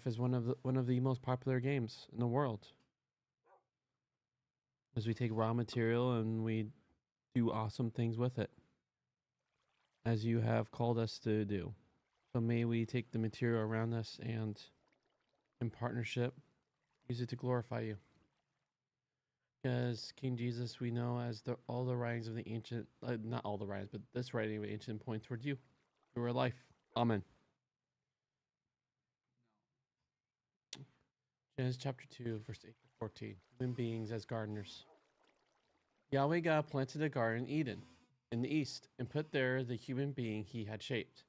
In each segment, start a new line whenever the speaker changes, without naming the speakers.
Minecraft is one of the most popular games in the world. As we take raw material and we do awesome things with it, as you have called us to do. So may we take the material around us and, in partnership, use it to glorify you. Because King Jesus, we know as all the writings of the ancient, not all the writings, but this writing of the ancient point toward you. You are life. Amen. Genesis chapter 2, verse 8 to 14. Human beings as gardeners. Yahweh God planted a garden in Eden in the east and put there the human being he had shaped.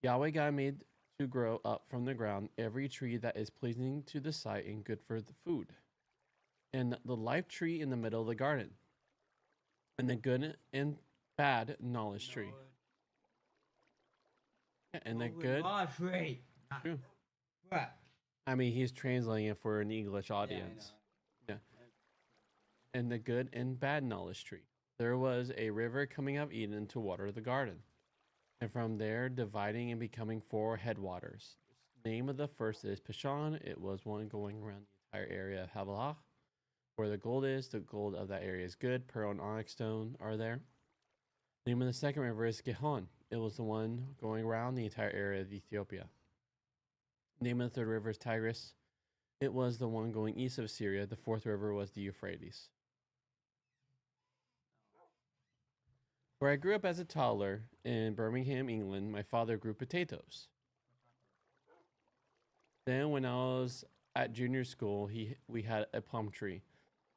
Yahweh God made to grow up from the ground every tree that is pleasing to the sight and good for the food, and the life tree in the middle of the garden, and the good and bad knowledge tree. Yeah, and the good. True. I mean, he's translating it for an English audience. Yeah. And the good and bad knowledge tree. There was a river coming out of Eden to water the garden, and from there dividing and becoming four headwaters. The name of the first is Pishon. It was one going around the entire area of Havilah, where the gold is. The gold of that area is good. Pearl and onyx stone are there. The name of the second river is Gihon. It was the one going around the entire area of Ethiopia. The name of the third river is Tigris. It was the one going east of Syria. The fourth river was the Euphrates. Where I grew up as a toddler in Birmingham, England, my father grew potatoes. Then when I was at junior school, we had a plum tree.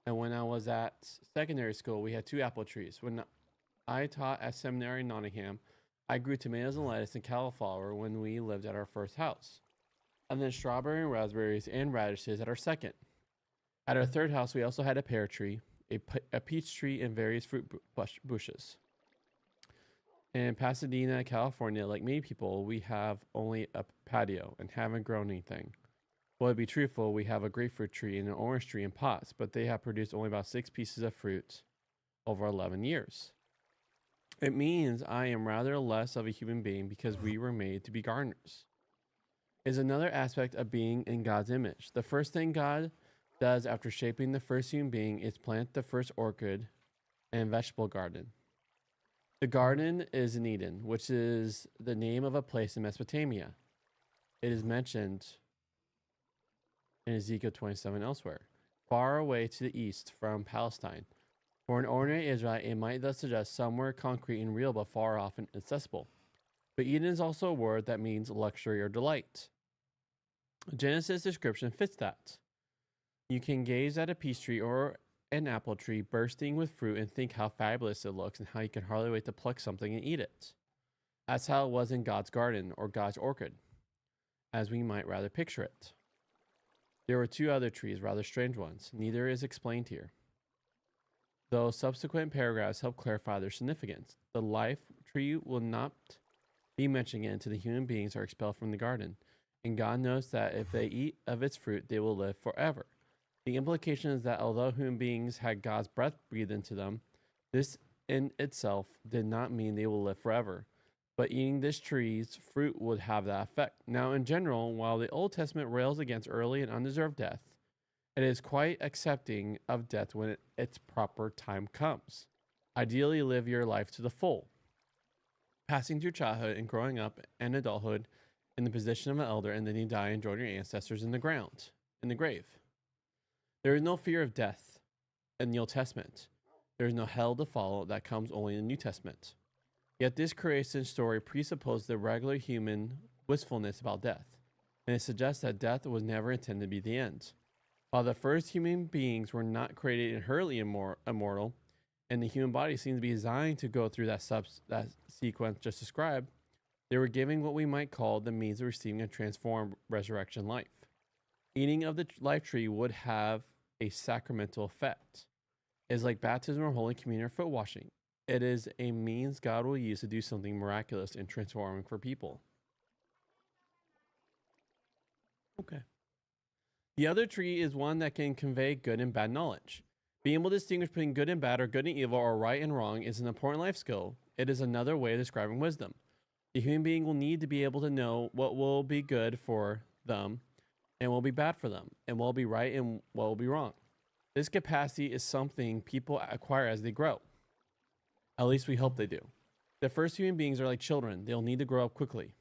And when I was at secondary school, we had two apple trees. When I taught at seminary in Nottingham, I grew tomatoes and lettuce and cauliflower when we lived at our first house. And then strawberry and raspberries and radishes at our second. At our third house, we also had a pear tree, a peach tree, and various fruit bushes. In Pasadena, California, like many people, we have only a patio and haven't grown anything. Well, to be truthful, we have a grapefruit tree and an orange tree in pots, but they have produced only about 6 pieces of fruit over 11 years. It means I am rather less of a human being because we were made to be gardeners. Is another aspect of being in God's image. The first thing God does after shaping the first human being is plant the first orchid and vegetable garden. The garden is in Eden, which is the name of a place in Mesopotamia. It is mentioned in Ezekiel 27 elsewhere, far away to the east from Palestine. For an ordinary Israelite, it might thus suggest somewhere concrete and real but far off and inaccessible. But Eden is also a word that means luxury or delight. Genesis description fits that. You can gaze at a peach tree or an apple tree bursting with fruit and think how fabulous it looks and how you can hardly wait to pluck something and eat it. That's how it was in God's garden or God's orchid, as we might rather picture it. There were two other trees, rather strange ones. Neither is explained here, though subsequent paragraphs help clarify their significance. The life tree will not be mentioned again until the human beings are expelled from the garden, and God knows that if they eat of its fruit, they will live forever. The implication is that although human beings had God's breath breathed into them, this in itself did not mean they will live forever. But eating this tree's fruit would have that effect. Now, in general, while the Old Testament rails against early and undeserved death, it is quite accepting of death when its proper time comes. Ideally, live your life to the full, passing through childhood and growing up and adulthood in the position of an elder, and then you die and join your ancestors in the grave. There is no fear of death in the Old Testament. There is no hell to follow that comes only in the New Testament. Yet this creation story presupposes the regular human wistfulness about death, and it suggests that death was never intended to be the end. While the first human beings were not created inherently immortal, and the human body seems to be designed to go through that sequence just described, they were given what we might call the means of receiving a transformed resurrection life. Eating of the life tree would have a sacramental effect. It is like baptism or Holy Communion or foot washing. It is a means God will use to do something miraculous and transforming for people. Okay. The other tree is one that can convey good and bad knowledge. Being able to distinguish between good and bad or good and evil or right and wrong is an important life skill. It is another way of describing wisdom. The human being will need to be able to know what will be good for them and will be bad for them, and what will be right and what will be wrong. This capacity is something people acquire as they grow. At least we hope they do. The first human beings are like children, they'll need to grow up quickly.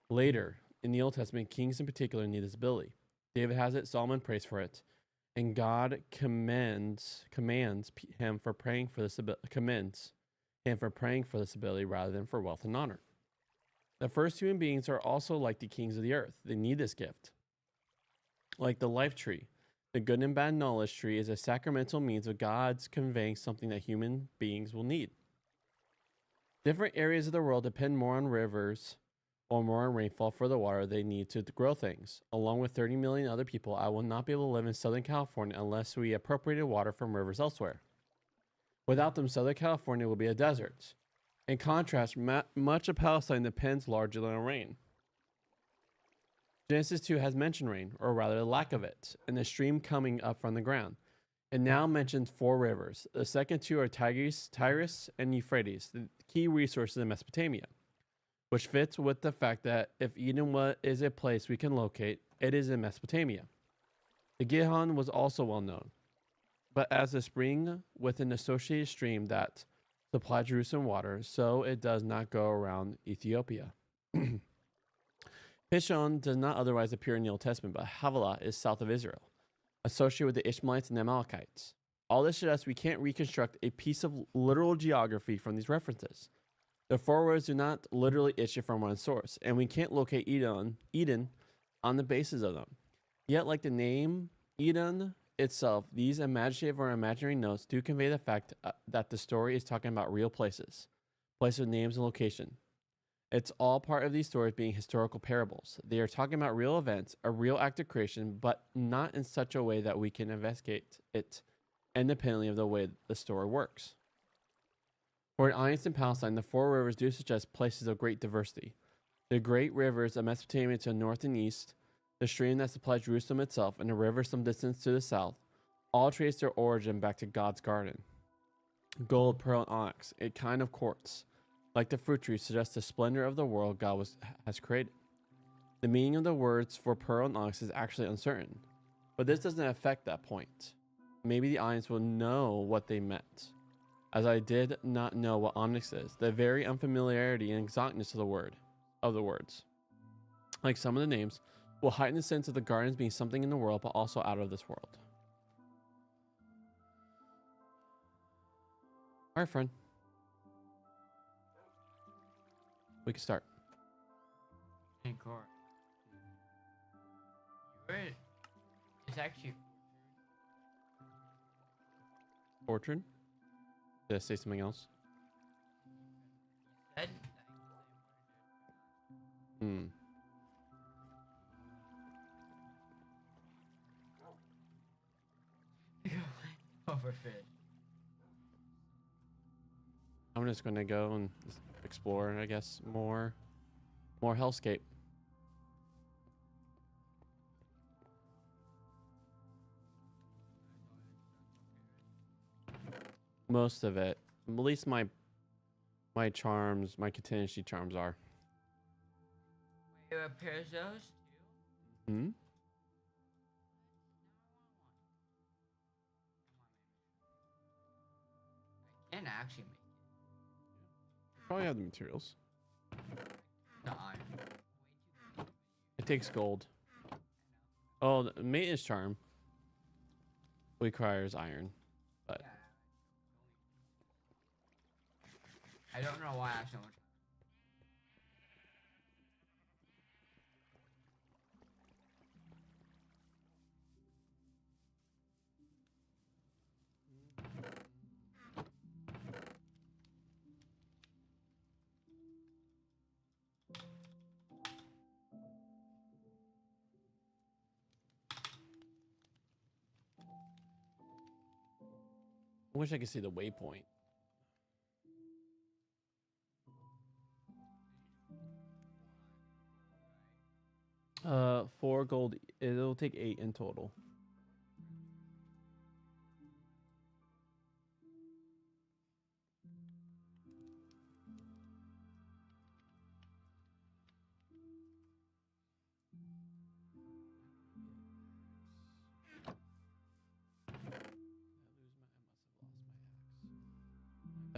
Later, in the Old Testament, kings in particular need this ability. David has it, Solomon prays for it, and God commands him for praying for this ability rather than for wealth and honor. The first human beings are also like the kings of the earth. They need this gift. Like the life tree, the good and bad knowledge tree is a sacramental means of God's conveying something that human beings will need. Different areas of the world depend more on rivers or more on rainfall for the water they need to grow things. Along with 30 million other people, I will not be able to live in Southern California unless we appropriated water from rivers elsewhere. Without them, Southern California will be a desert. In contrast, much of Palestine depends largely on rain. Genesis 2 has mentioned rain, or rather the lack of it, and the stream coming up from the ground. It now mentions 4 rivers. The second 2 are Tigris and Euphrates, the key resources in Mesopotamia, which fits with the fact that if Eden is a place we can locate, it is in Mesopotamia. The Gihon was also well known, but as a spring with an associated stream that supplied Jerusalem water, so it does not go around Ethiopia. Pishon does not otherwise appear in the Old Testament, but Havilah is south of Israel, associated with the Ishmaelites and Amalekites. All this suggests we can't reconstruct a piece of literal geography from these references. The 4 words do not literally issue from one source, and we can't locate Eden on the basis of them. Yet, like the name Eden itself, these imaginative or imaginary notes do convey the fact that the story is talking about real places with names and location. It's all part of these stories being historical parables. They are talking about real events, a real act of creation, but not in such a way that we can investigate it independently of the way the story works. For an audience in Palestine, the 4 rivers do suggest places of great diversity. The great rivers of Mesopotamia to the north and east, the stream that supplies Jerusalem itself, and the river some distance to the south, all trace their origin back to God's garden. Gold, pearl, and onyx, a kind of quartz, like the fruit tree, suggests the splendor of the world God has created. The meaning of the words for pearl and onyx is actually uncertain, but this doesn't affect that point. Maybe the audience will know what they meant, as I did not know what onyx is, the very unfamiliarity and exoticness of the words. Like some of the names, will heighten the sense of the gardens being something in the world, but also out of this world. All right, friend. We can start.
Hey, Cora. It's actually
Orchard? Did I say something else?
said. Overfit.
I'm just gonna go and explore, I guess, more hellscape. Most of it, at least my charms, my contingency charms are.
Wait, what pairs those two?
Hmm.
I can actually make
Probably have the materials.
the iron.
It takes gold. Oh, the maintenance charm requires iron, but
Yeah. I don't know why I have so much.
I wish I could see the waypoint. 4 gold. It'll take 8 in total.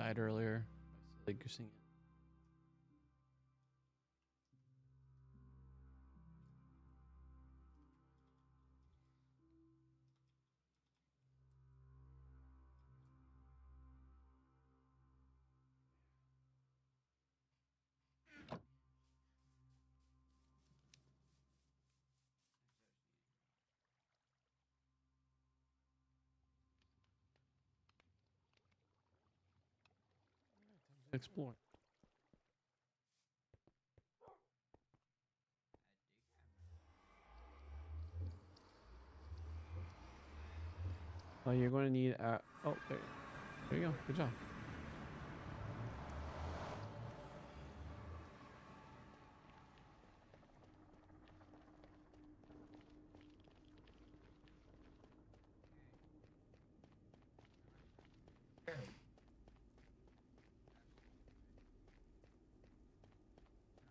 died earlier. By silly goosing it. Explore. Oh, you're going to need. Oh, there you go. Good job.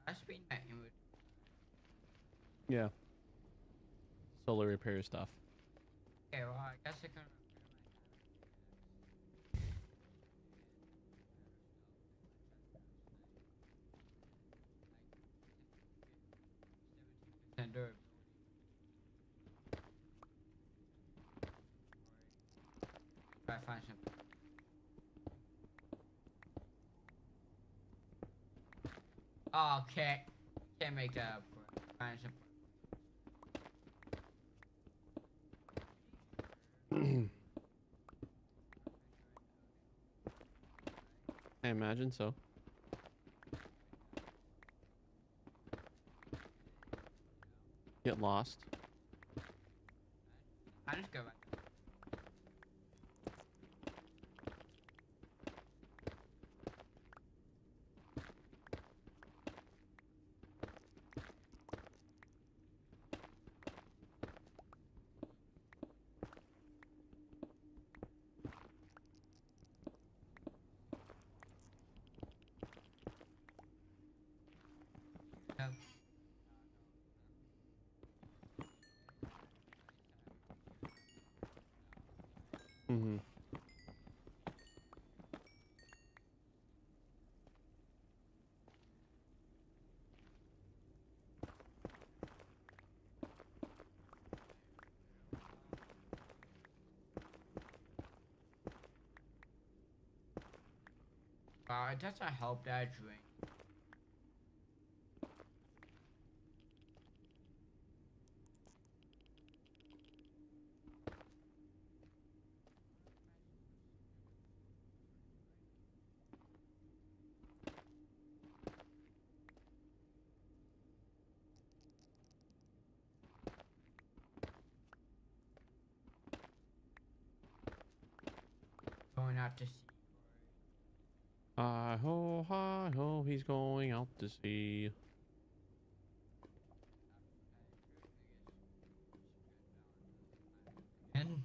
That's been that image.
Yeah. Solar repair stuff.
Okay, well, I guess I can. Durability. Try to find some. Oh, okay. Can't make that up. Find some.
I imagine so. Get lost.
I just go back. Yep.
Mm-hmm.
Wow, it doesn't help that I drink. Going out to sea.
Hi ho, he's going out to sea.
And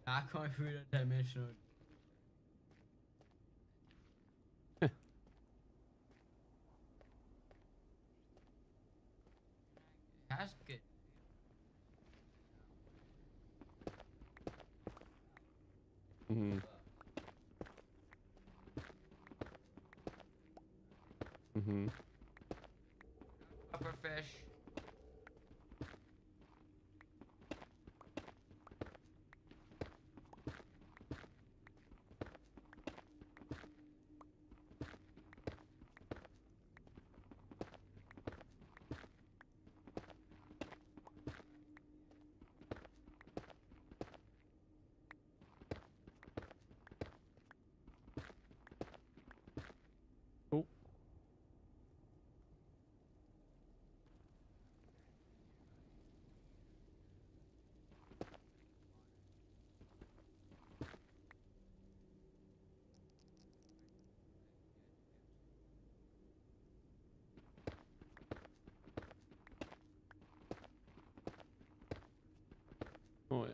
not going through the dimensional. That's good.
Mm-hmm. Mm-hmm.
Upper fish.
Oh. Oh yeah.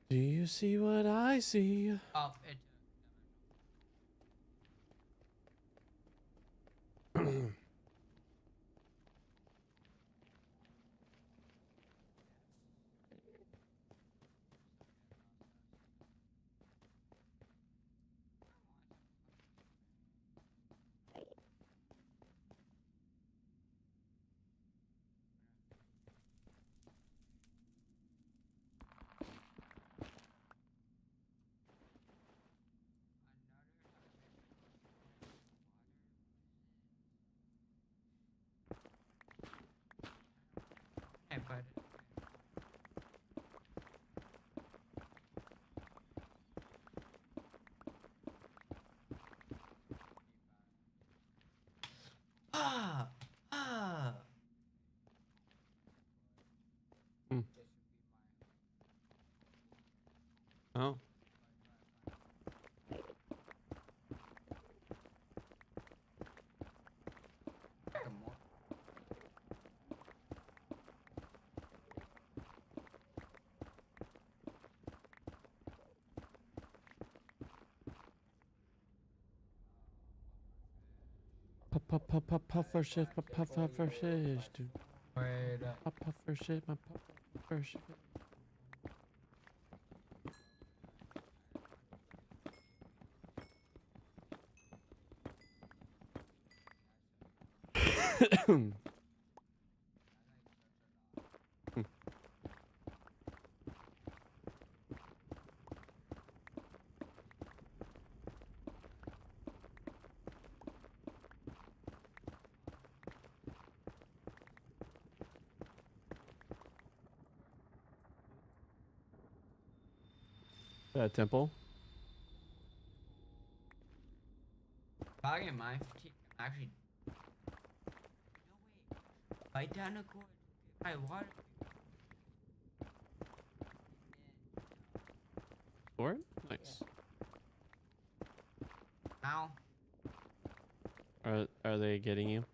Do you see what I see?
Oh, it's but ah ah.
Hmm. Oh. Puffer shit, puffer shit, dude.
Wait,
Puffer shit, my puffer shit. Temple.
Bag in my fatigue. I'm actually. No wait. Bite down the cord. My water.
Sword? Nice.
Ow.
Are they getting you?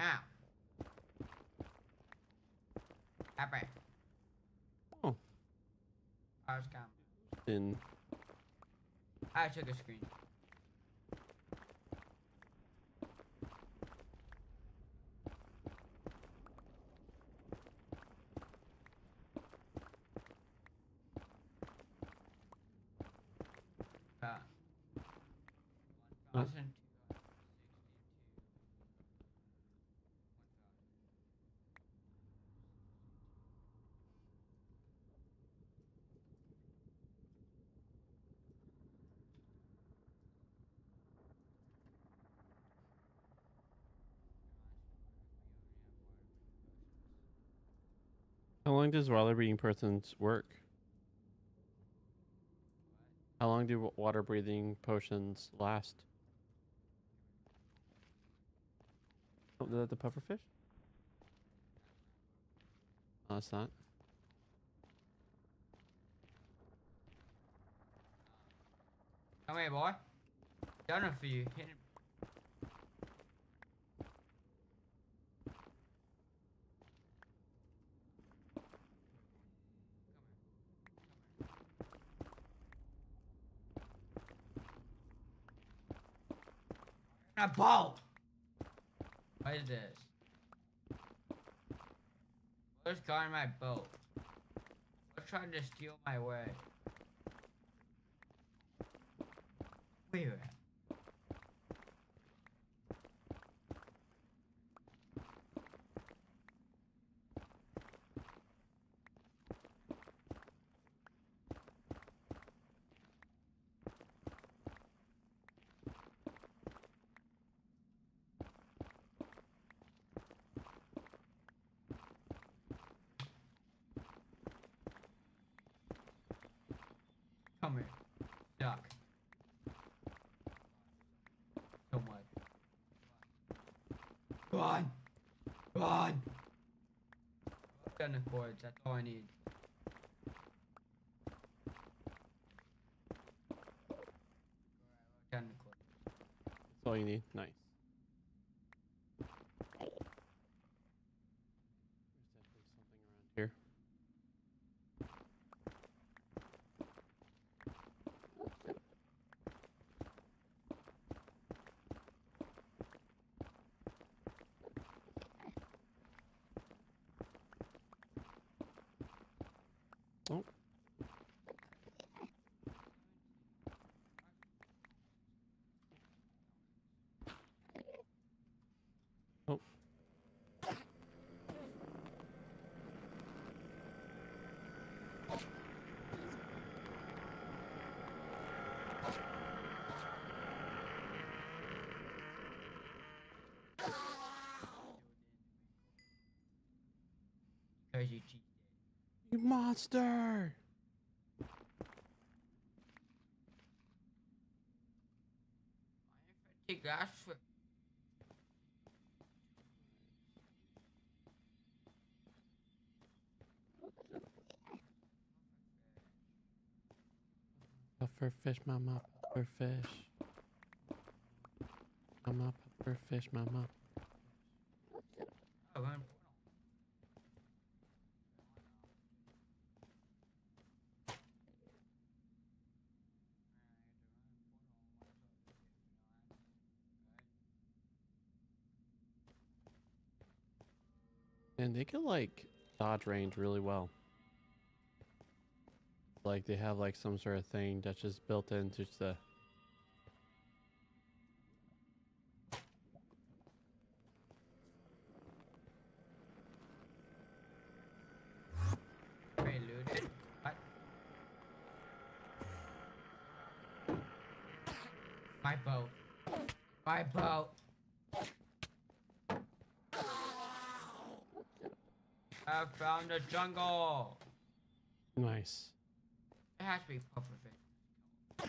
Ow. Happy.
Oh.
I was gone.
In
I took a screen. Uh,
Oh.
1,262.
how long does water breathing persons work? How long do water breathing potions last? Oh, is that the pufferfish? No, it's not.
Come here, boy. Done it for you. Hit him. A ball. What is this? What's guarding my boat? What's trying to steal my way? Where? Come here. Duck. So much. Go on. Go on. Got the cords. That's all I need. Got the cords.
That's all you need. Nice. There's definitely something around here. Oh. Oh.
Because you cheated.
You monster!
Take that shit.
Puffer fish, mama, puffer fish. Mama, puffer fish, mama.
Oh, man.
And they can like dodge range really well. Like they have like some sort of thing that's just built into the.
Preluded. What? My boat. My boat. I found a jungle.
Nice.
It has to be pufferfish.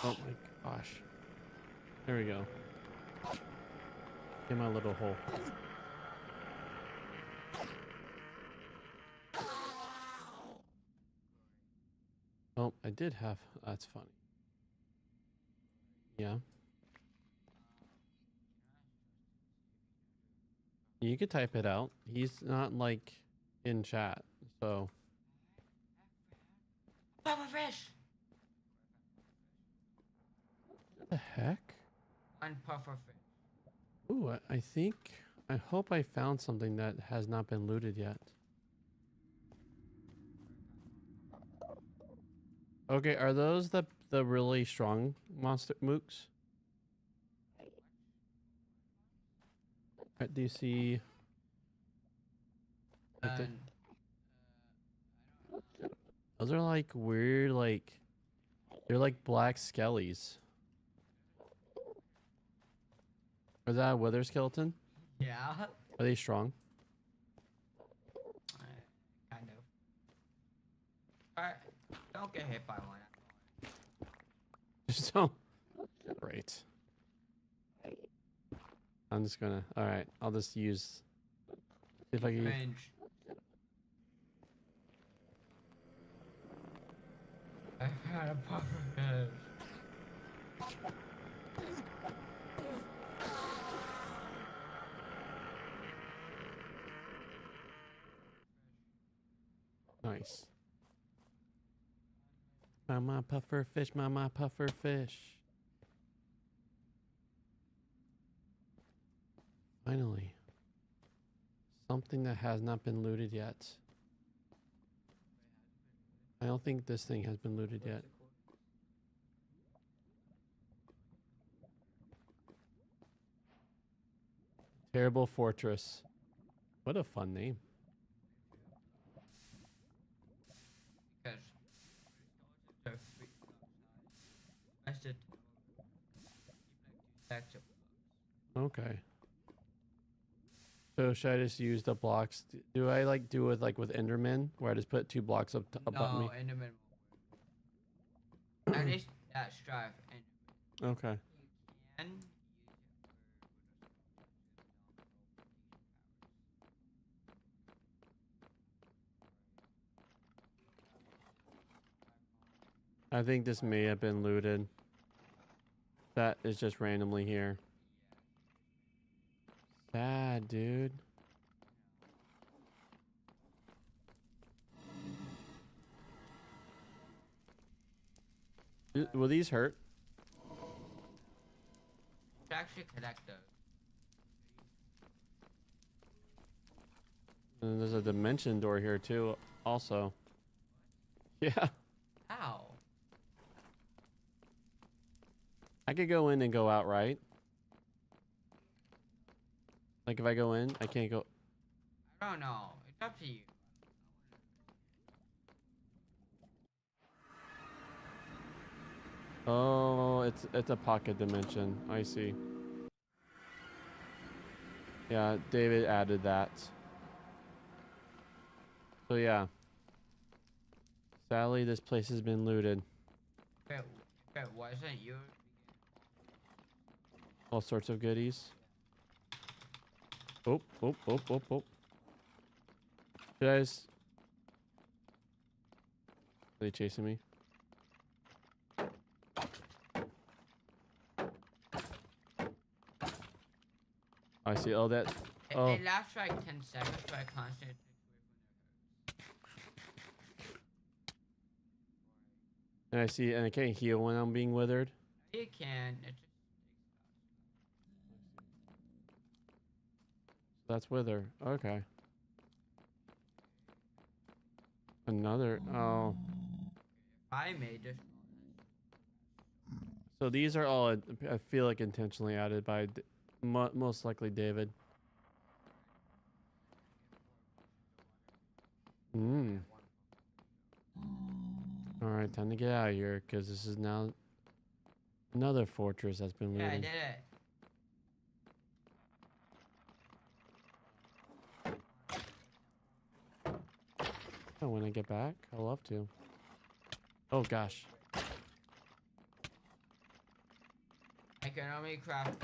Oh my gosh. There we go. In my little hole. Oh, I did have. That's funny. Yeah. You could type it out. He's not like in chat, so.
Pufferfish.
What the heck?
One pufferfish.
Ooh, I think. I hope I found something that has not been looted yet. Okay, are those the really strong monster mooks? Do you see? Like
And
those are like weird, like they're like black skellies. Is that a wither skeleton?
yeah.
Are they strong?
Kind of. Alright. Don't get hit by one.
So great. I'm just gonna. All right, I'll just use. See if I can.
Range. I've had a pufferfish.
Nice. Mama puffer fish, mama puffer fish. Finally. Something that has not been looted yet. I don't think this thing has been looted yet. Terrible Fortress. What a fun name.
Because they're free. That's it.
Okay. So should I just use the blocks? Do I like do it like with Enderman, where I just put 2 blocks up above me?
No, Enderman. At least that strive. And
Okay.
you can use it
I think this may have been looted. That is just randomly here. Sad, dude. Will these hurt?
to actually connect those.
And there's a dimension door here too, also. Yeah.
Ow.
I could go in and go out, right? Like if I go in, I can't go.
I don't know. It's up to you.
Oh, it's a pocket dimension. I see. Yeah, David added that. So yeah. Sadly, this place has been looted.
If it wasn't you,
All sorts of goodies. Oh, oh, oh, oh, oh. Should I just... Are they chasing me? I see. Oh, that... Oh.
It lasts for like 10 seconds, so I constantly
And I see, and I can't heal when I'm being withered.
you can. It just
That's wither. Okay. Another. Oh.
I made this.
So these are all, I feel like, intentionally added by most likely David. Hmm. Alright, time to get out of here, because this is now another fortress that's been
Yeah, I
looted.
did it.
Oh, when I get back, I'd love to. Oh gosh.
I can only craft.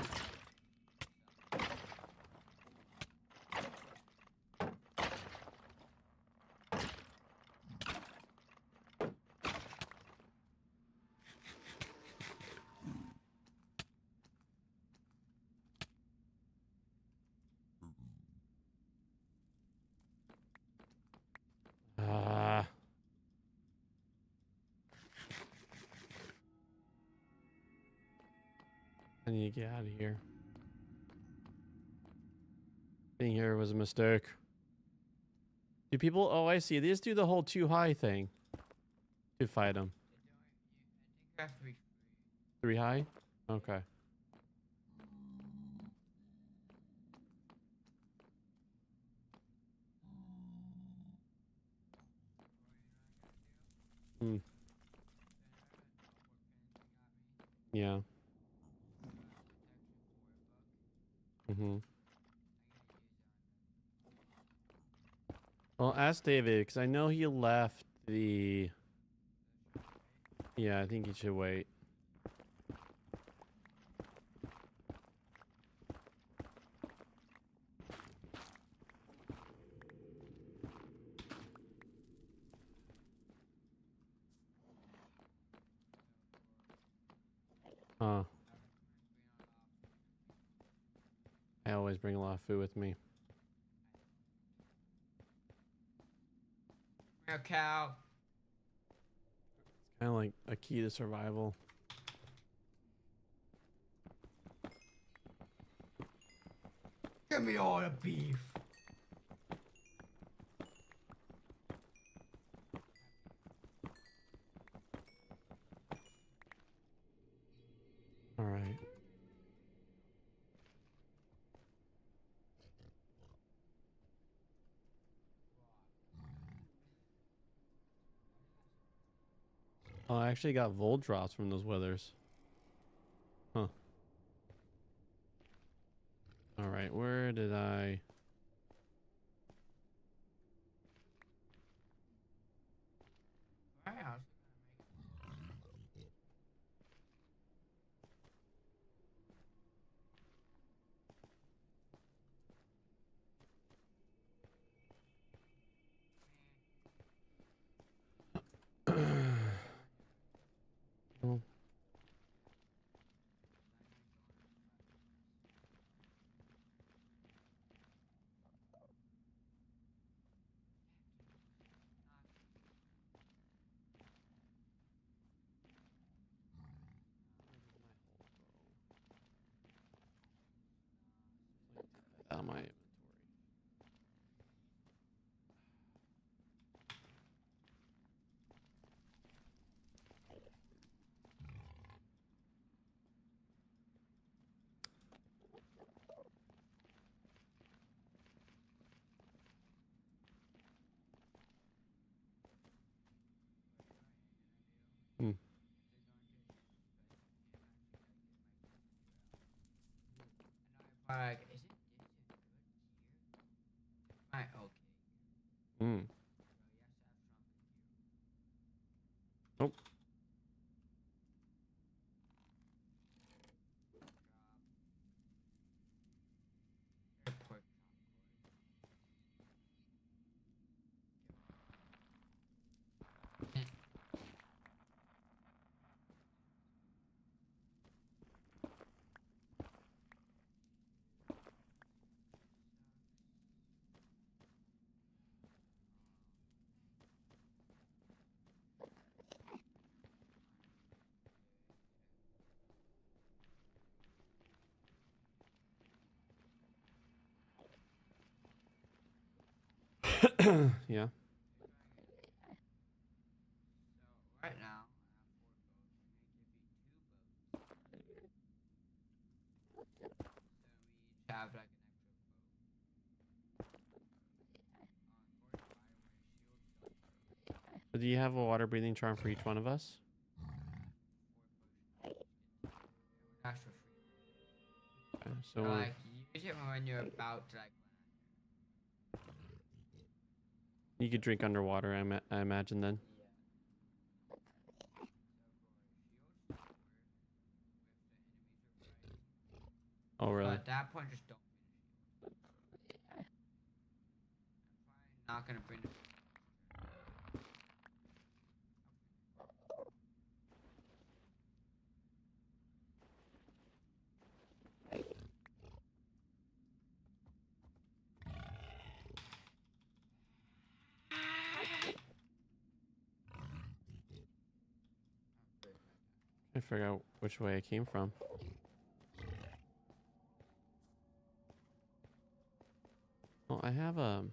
Ah. I need to get out of here. Being here was a mistake. Do people... Oh, I see. They just do the whole too high thing to fight them.
I think you have to be
3 high? Okay. Hmm. Yeah. Mm-hmm. Well, ask David, because I know he left the... Yeah, I think he should wait. Huh. I always bring a lot of food with me.
a cow.
Kind of like a key to survival.
Give me all the beef.
All right. Oh, I actually got volt drops from those withers. Huh. All right, where did I... on my inventory. Hmm.
Like, is it this a good tier? Right, okay.
Hmm.
So yes, I've
Nope.
shrunk it. Pork chop.
Yeah.
So right now, I have 4 boats. So we each have like an extra boat. 45
So do you have a water breathing charm for each one of us?
that's for free.
Okay,
So
so
like use it when you're about to like
you could drink underwater, I imagine then.
yeah. So for shield power,
Oh,
but
really?
at that point just don't finish it. I'm probably not gonna bring it.
I figure out which way I came from. Well, I have a.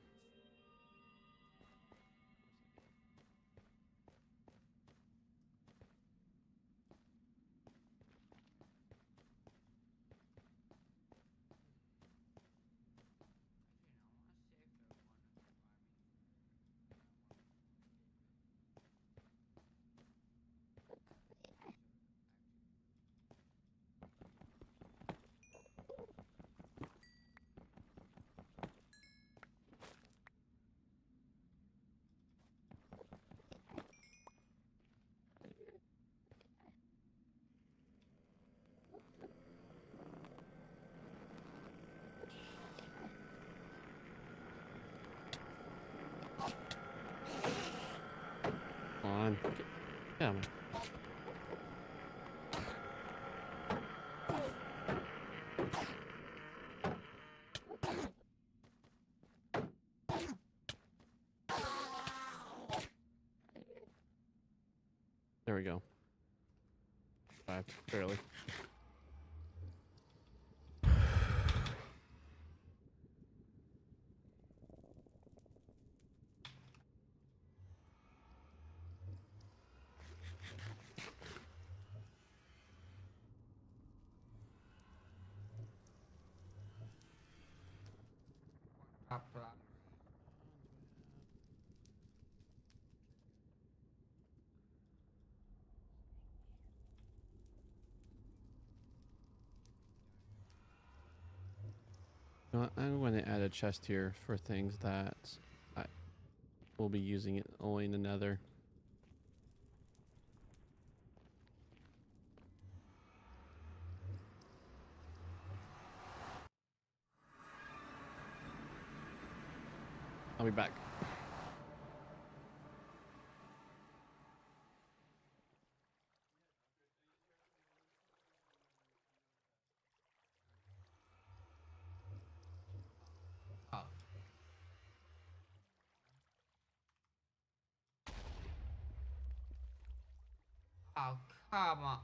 Come on. Yeah. There we go. 5, barely.
Top block.
You know what, I'm going to add a chest here for things that I will be using it only in another. I'll be back.
Oh. Oh, come on.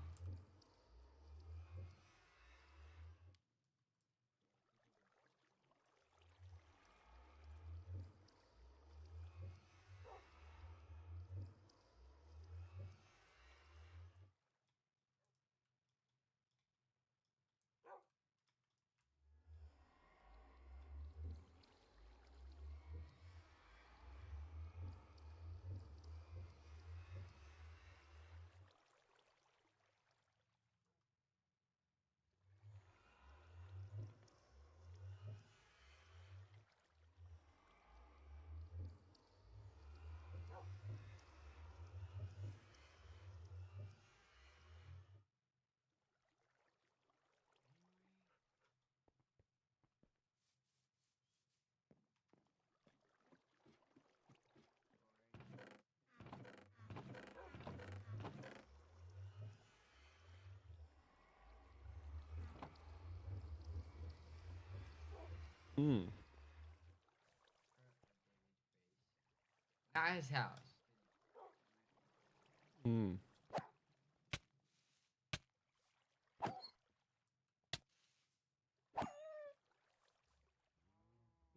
Hmm.
Not his house.
Hmm.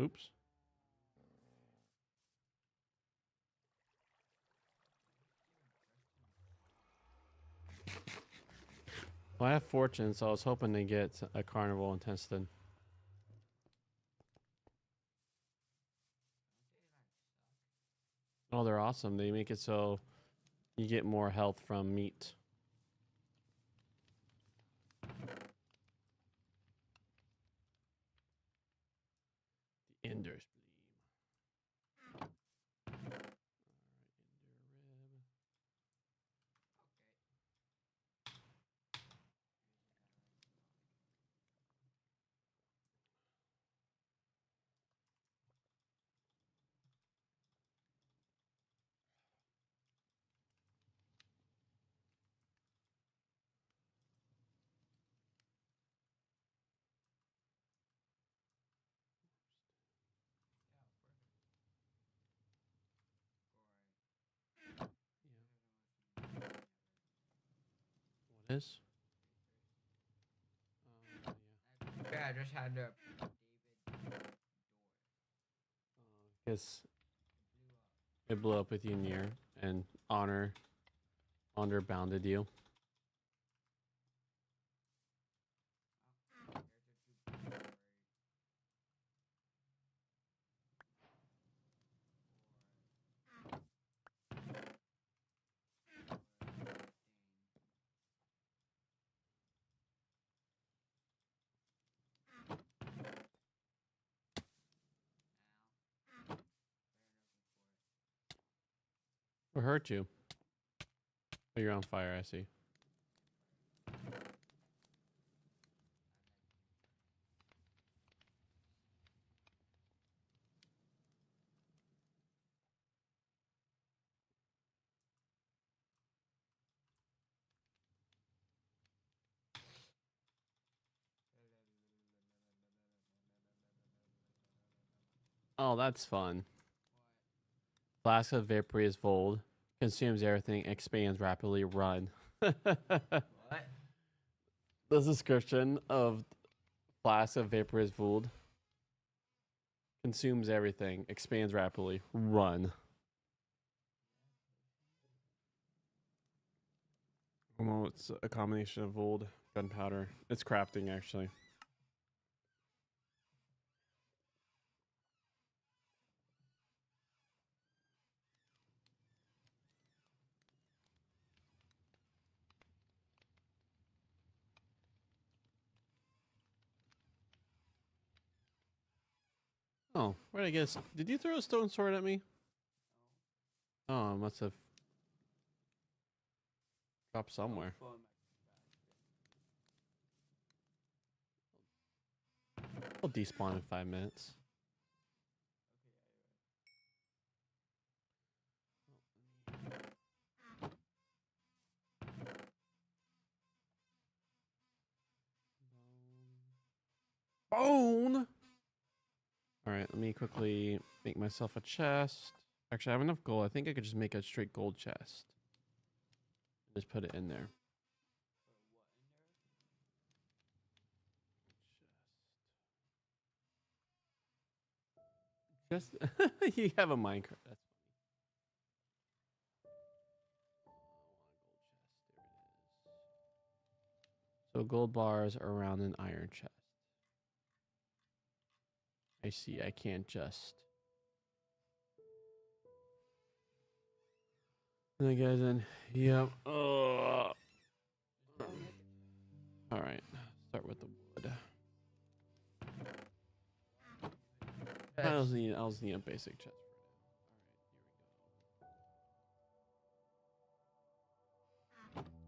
Oops. Well, I have fortune, so I was hoping to get a carnival in Tenston. Oh, they're awesome. They make it so you get more health from meat. The Ender's Bleam. Alright, Ender Rib. What is?
Yeah, I just had to.
Because it blew up with you near and honor bounded you. What hurt you? Oh, you're on fire, I see. Oh, that's fun. Flask of vaporous Vold. Consumes everything, expands rapidly, run.
What?
The description of Flask of vaporous Vold. Consumes everything, expands rapidly, run. Well, it's a combination of Vold, gunpowder. It's crafting, actually. Oh, where'd I guess? Did you throw a stone sword at me? Oh, I must have dropped somewhere. I'll despawn in 5 minutes. Bone! Alright, let me quickly make myself a chest. Actually, I have enough gold. I think I could just make a straight gold chest. Just put it in there. Just you have a Minecraft. That's so gold bars around an iron chest. I see. I can't just. And then guys, then yep. All right. Start with the wood. I just need a basic chest.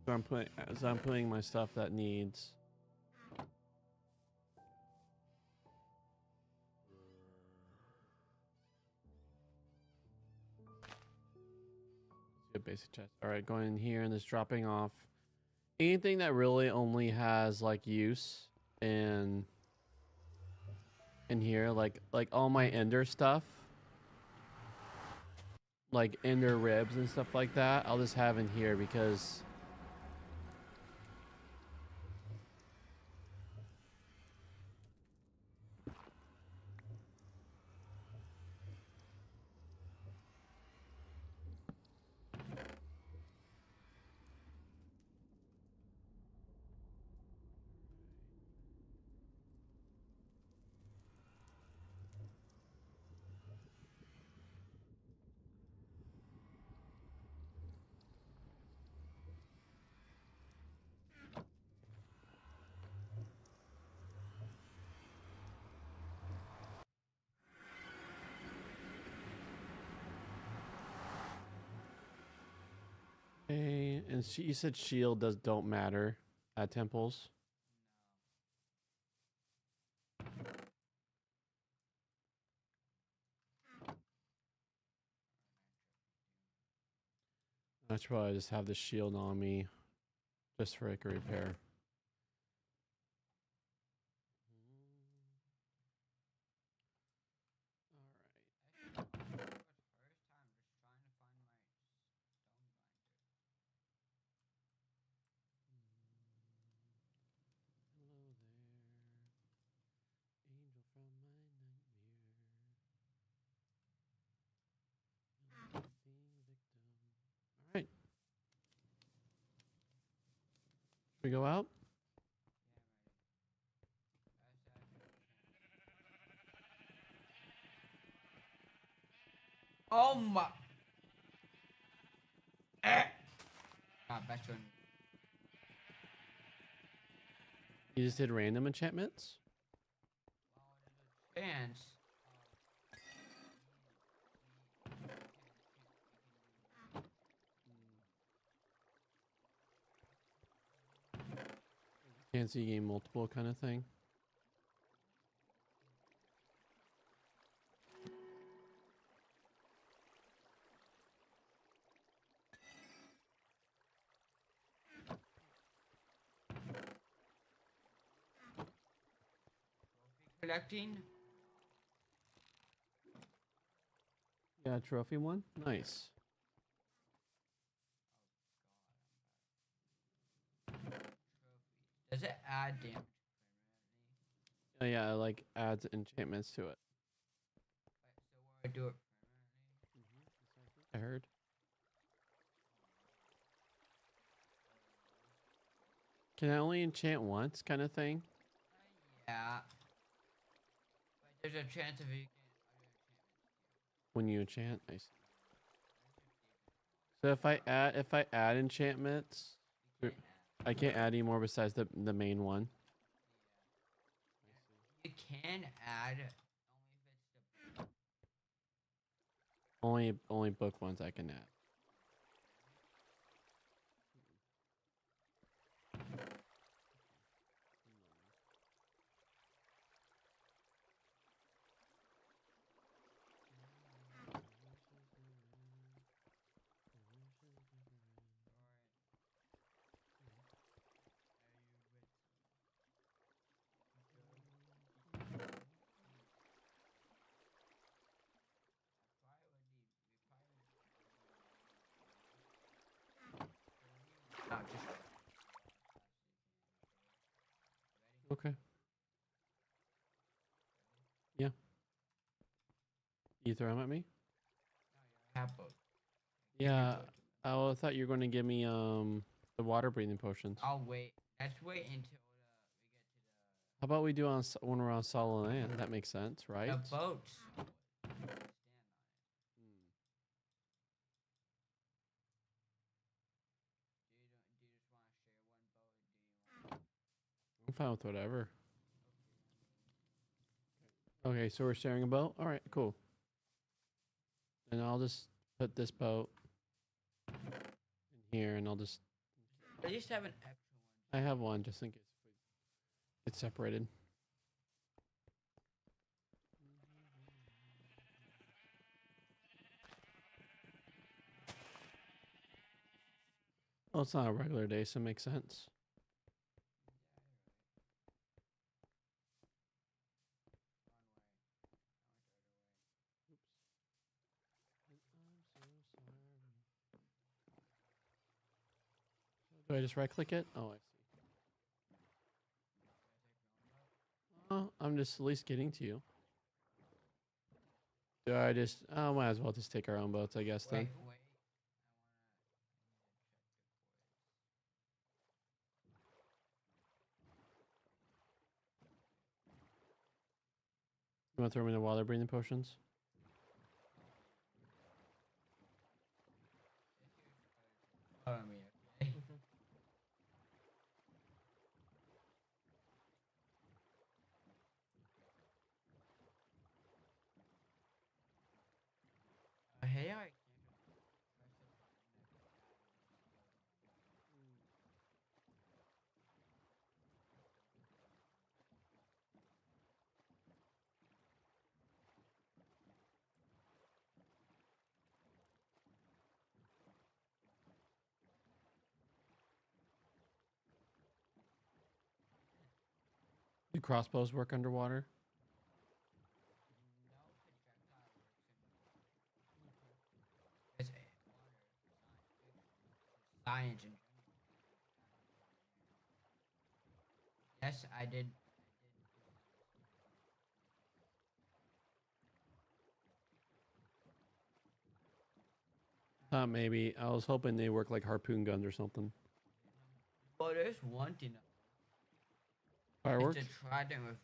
So I'm putting my stuff that needs. A basic chest. All right, going in here and just dropping off anything that really only has like use in in here, like all my ender stuff, like ender ribs and stuff like that. I'll just have in here because okay, and you said shield don't matter at temples. That's why I just have the shield on me, just for like a repair. Hello there, angel from my nightmare. Being victim. All right, we go out.
Oh my. Best one.
You just did random enchantments.
Chance.
Chance you gain multiple kind of thing.
Collecting.
Yeah, trophy one. Nice.
Does it add damage?
Oh, yeah, it like adds enchantments to it.
So where I do it
I heard. Can I only enchant once, kind of thing?
yeah. But there's a chance of you
When you enchant, I see. So if I add enchantments,
can
I can't add any more besides the main one.
you can add
Only book ones I can add.
no, just
Okay. Yeah. You throw them at me?
have both.
Yeah. I thought you were going to give me the water breathing potions.
I'll wait. Let's wait until
How about we do when we're on solid land? That makes sense, right?
the boats.
I'm fine with whatever. Okay, so we're sharing a boat? All right, cool. And I'll just put this boat in here, and I'll just...
I just have an extra
I have one just in case it's separated. Well, it's not a regular day, so it makes sense. Do I just right click it? Oh, I see. Oh, I'm just at least getting to you. Do I just? Oh, might as well just take our own boats, I guess. Then.
Wait.
You want to throw me in the water breathing potions?
Follow me, okay? Hey, I
Do crossbows work underwater?
it's science and yes, I did.
Thought maybe. I was hoping they work like harpoon guns or something.
But there's one thing.
Fireworks?
It's a trident with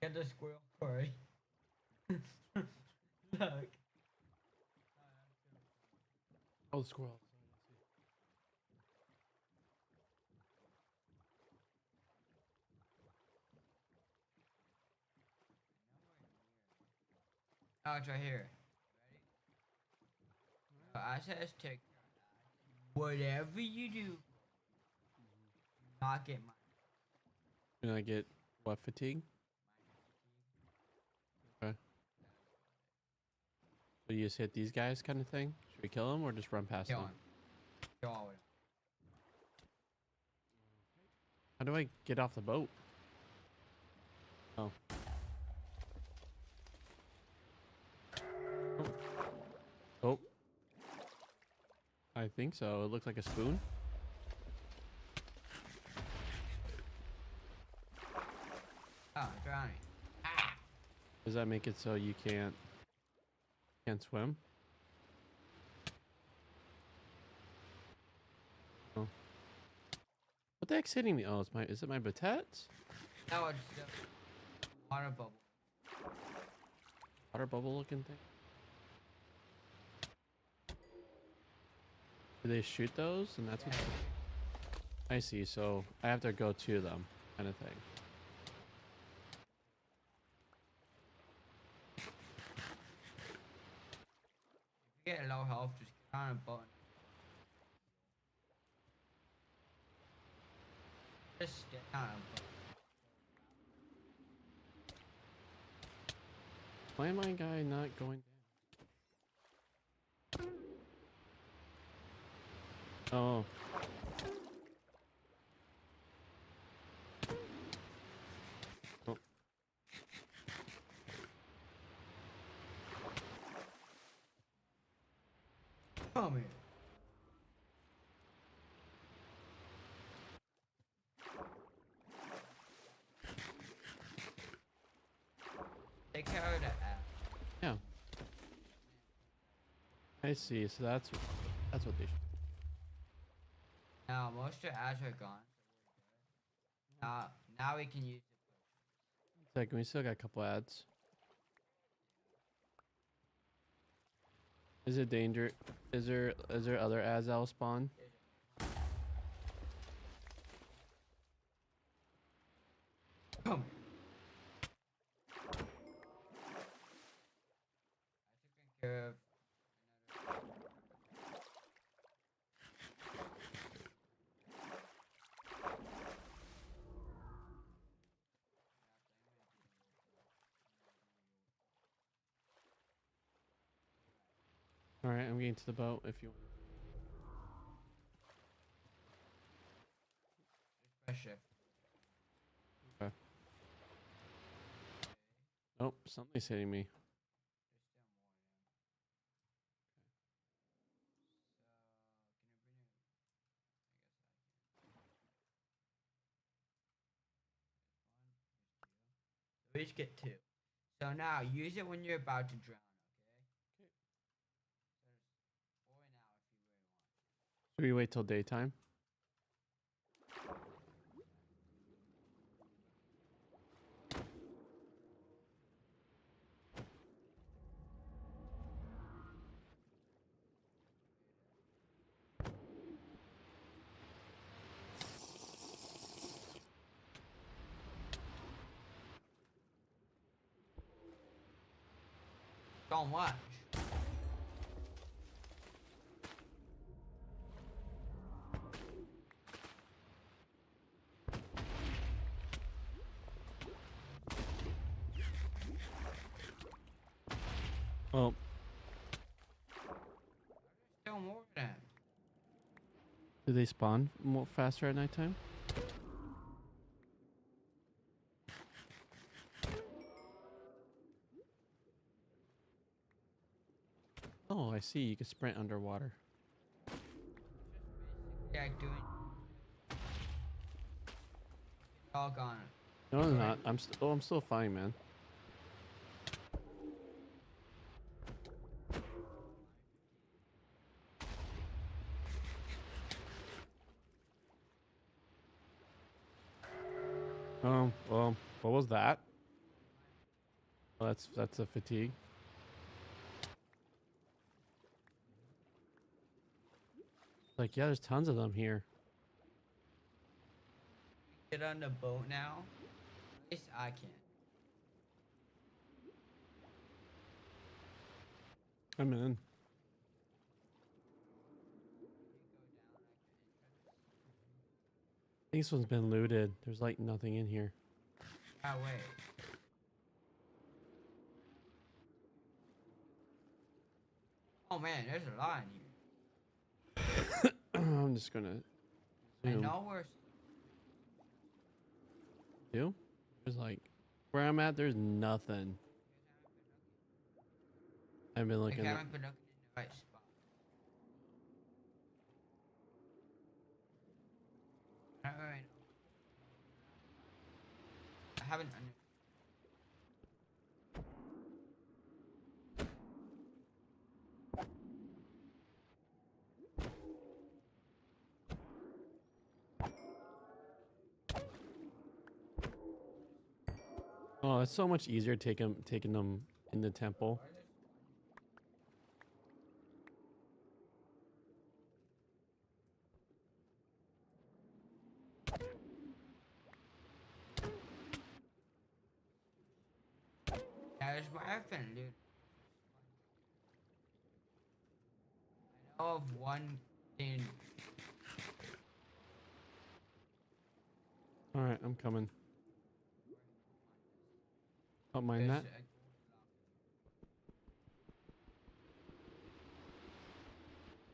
get the squirrel, Corey. Look.
Oh, the squirrel.
Oh, it's right here. Ready? I says take whatever you do, not get my.
Can I get what, fatigue? Okay. So you just hit these guys kind of thing? Should we kill them or just run past
Kill
them?
him. Kill all of them.
How do I get off the boat? Oh. Oh. I think so. It looks like a spoon.
Oh, drowning. Ah!
Does that make it so you can't swim? Oh. What the heck's hitting me? Oh, is it my batettes?
No, it's the water bubble.
Water bubble looking thing? Do they shoot those? And that's what I see. So I have to go to them kind of thing.
If you get low health, just get on a boat. Just get on a boat.
Why am my guy not going down? Oh. Oh.
Come here. Take care of the app.
Yeah. I see. So that's what they should.
Now most of the ads are gone, so we're good. Now we can use the potion.
Second, we still got a couple ads. Is it danger? Is there other ads that'll spawn?
Come. I took care of.
All right, I'm getting to the boat. If you want.
Pressure.
Okay. Oh, something's hitting me. We each get 2. So now use it when you're about to drown, okay? So there's 4 now if you really want. Should we wait till daytime?
Don't watch.
Well,
Still more than.
do they spawn more faster at nighttime? Oh, I see. You can sprint underwater.
Yeah, doing. All gone.
No, I'm not. I'm still fine, man. Well, what was that? Oh, that's a fatigue. Like, yeah, there's tons of them here.
Get on the boat now. At least I can.
I'm in. I think this one's been looted. There's like nothing in here.
Ah, wait. Oh man, there's a lot in here.
I'm just gonna
I
zoom.
know we're.
Do? There's like where I'm at. There's nothing. I've been
I
looking.
haven't been looking in the right spot. I don't really know. I haven't.
Oh, it's so much easier taking them in the temple.
Yeah, there's my effing dude. I know of one thing.
All right, I'm coming. Don't mind
There's
that.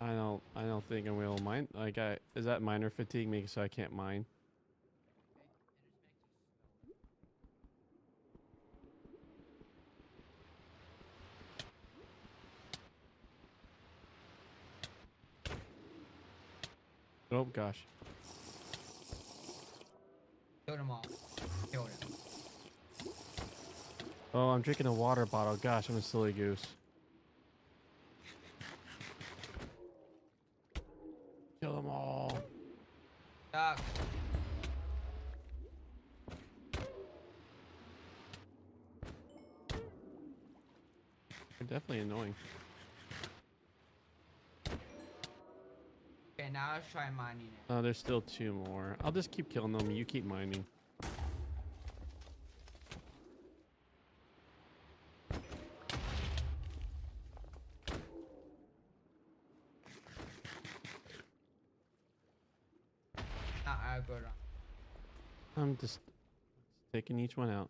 I don't think I'm gonna mine. Like, is that miner fatigue making so I can't mine? Oh gosh.
Killed them all. Killed him.
Oh, I'm drinking a water bottle. Gosh, I'm a silly goose. Kill them all.
Stop.
They're definitely annoying.
I'll try mining it.
Oh, there's still 2 more. I'll just keep killing them. You keep mining.
I'll go down.
I'm just taking each one out.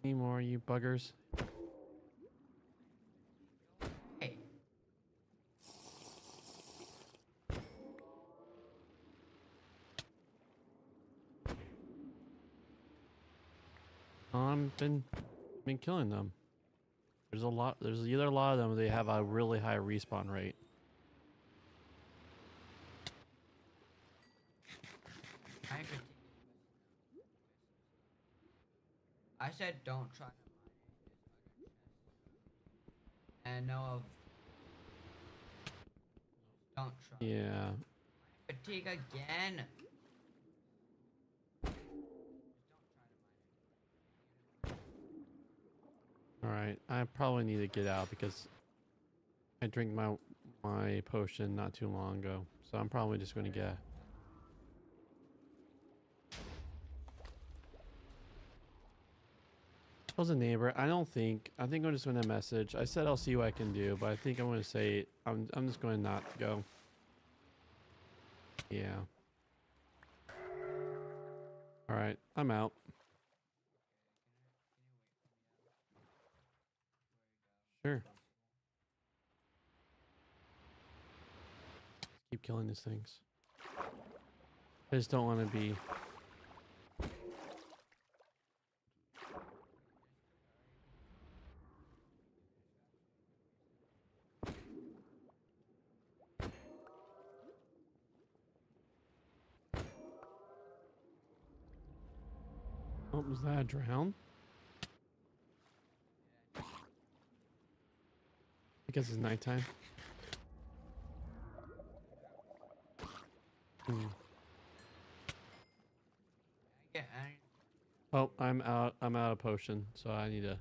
Any more, you buggers?
Hey.
Been killing them. There's a lot. There's either a lot of them. Or they have a really high respawn rate.
I said don't try to mine it. And no of don't try.
Yeah.
Fatigue again.
All right. I probably need to get out because I drank my potion not too long ago. So I'm probably just going to get. How's a neighbor? I think I'm just going to message. I said I'll see what I can do, but I think I'm going to say I'm just going to not go. Yeah. All right. I'm out. Sure. Keep killing these things. I just don't want to be. Oh, was that a drown? Because it's nighttime.
Yeah,
Oh, I'm out. I'm out of potion, so I need to.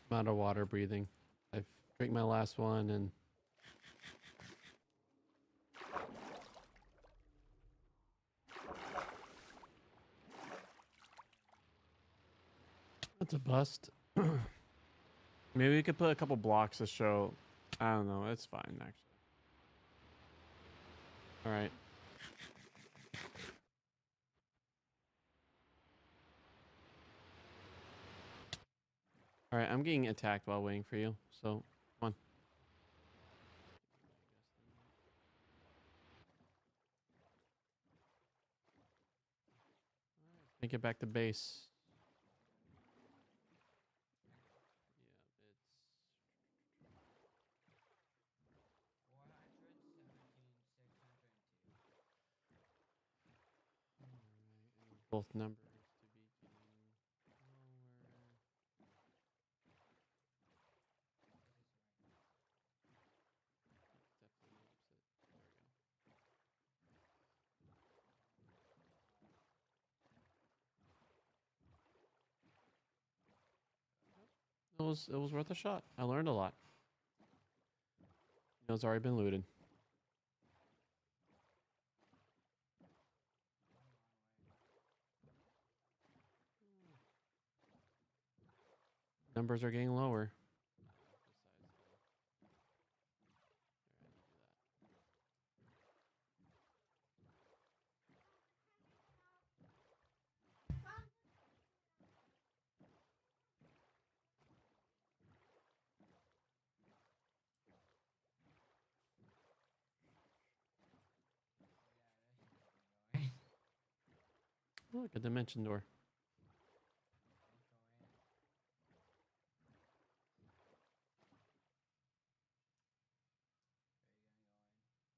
I'm out of water breathing. I've drank my last one, and that's a bust. Maybe we could put a couple blocks to show. I don't know. It's fine, actually. All right. All right. I'm getting attacked while waiting for you. So come on. Make it back to base. Both numbers to be getting lower. Definitely opposite. There we go. It was worth a shot. I learned a lot. It's already been looted. Numbers are getting lower. Look, a dimension door.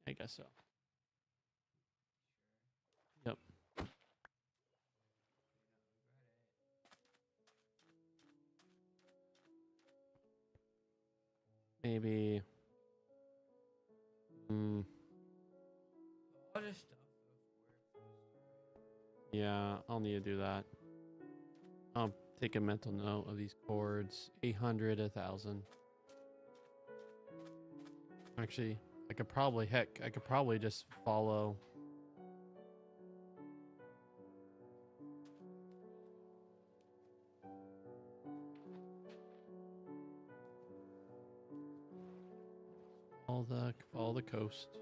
I guess so. Yep. maybe. Mm,
All this stuff
yeah, I'll need to do that. I'll take a mental note of these chords. 800, 1,000. Actually, I could probably, heck, I could probably just follow. Follow the coast.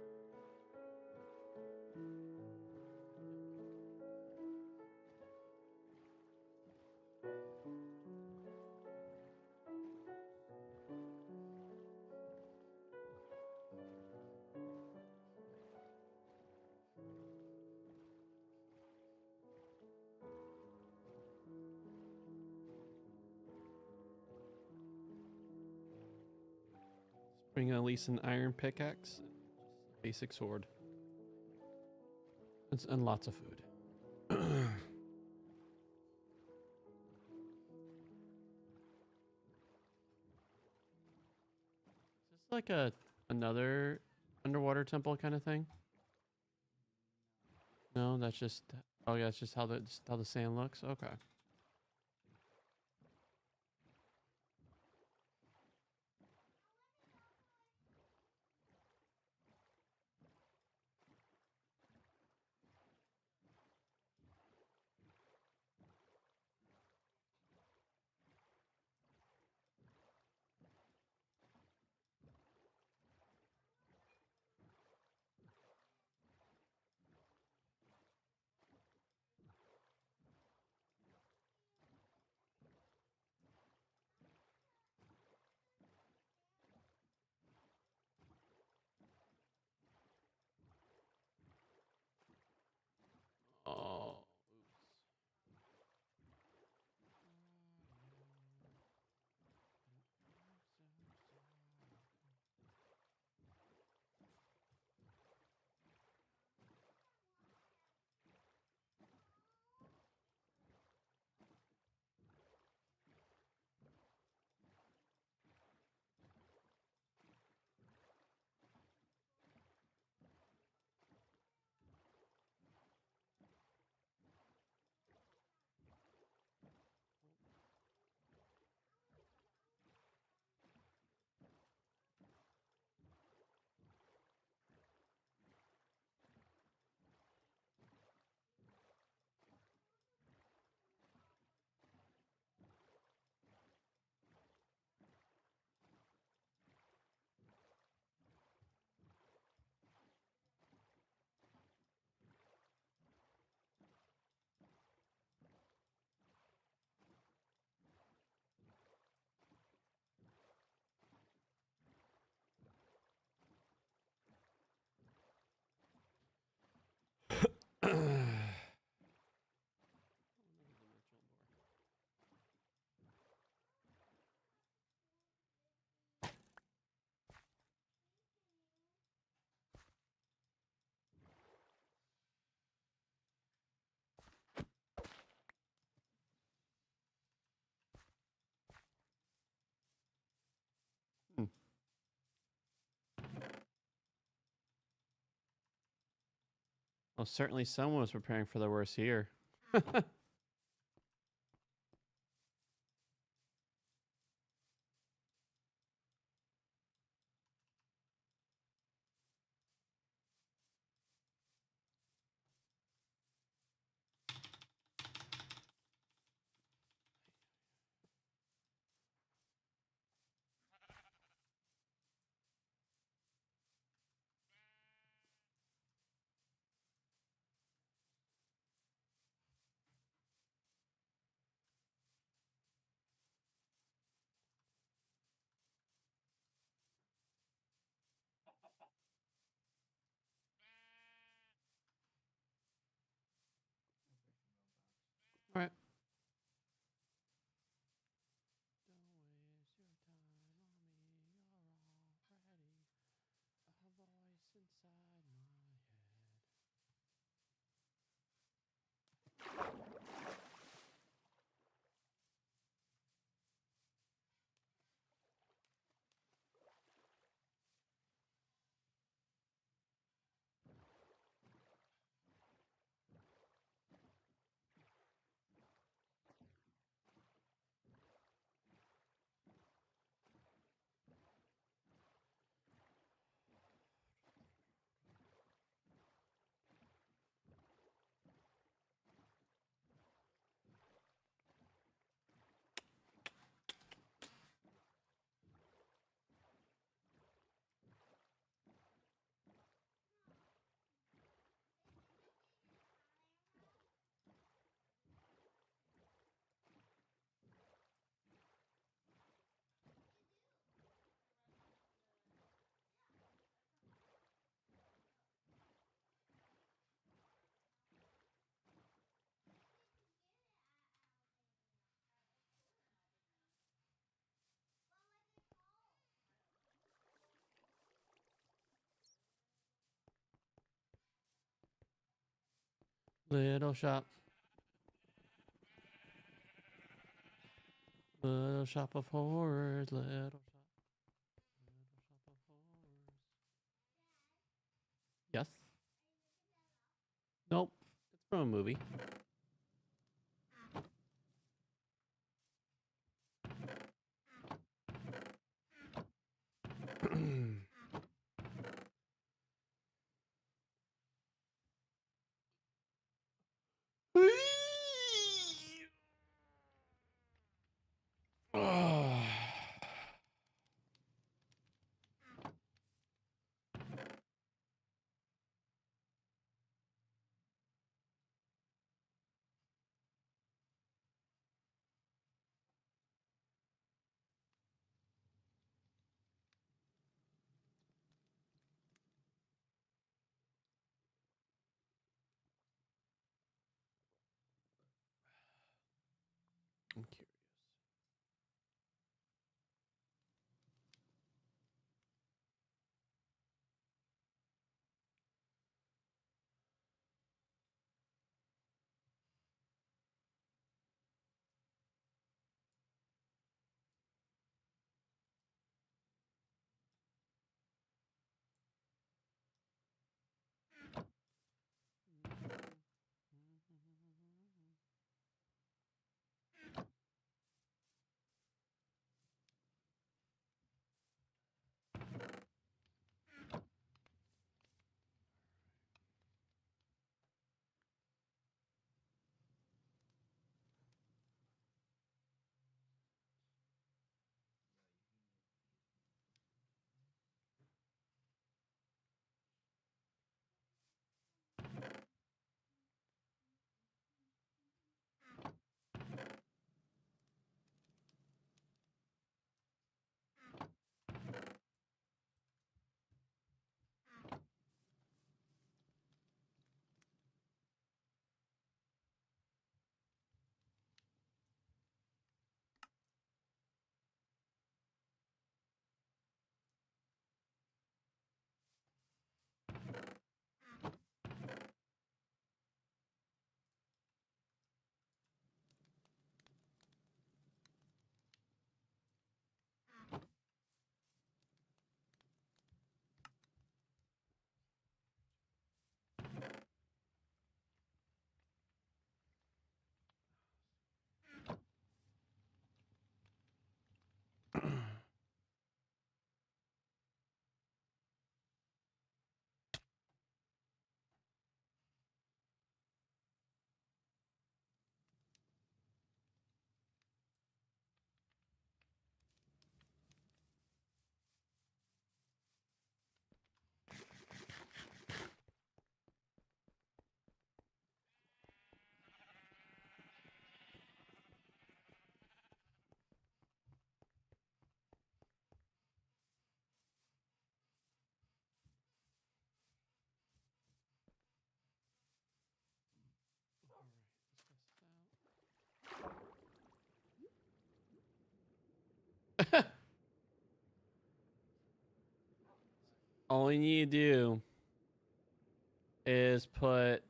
Bring at least an iron pickaxe, basic sword, and lots of food. Is this like another underwater temple kind of thing? No, that's just. Oh yeah, it's just how the sand looks. Okay. Oh. Hmm. Well, certainly someone was preparing for the worst here. All right. Little shop. Little shop of horrors. Little shop. Little shop of horrors. Yes. Nope. It's from a movie. I'm curious. All you need to do is put,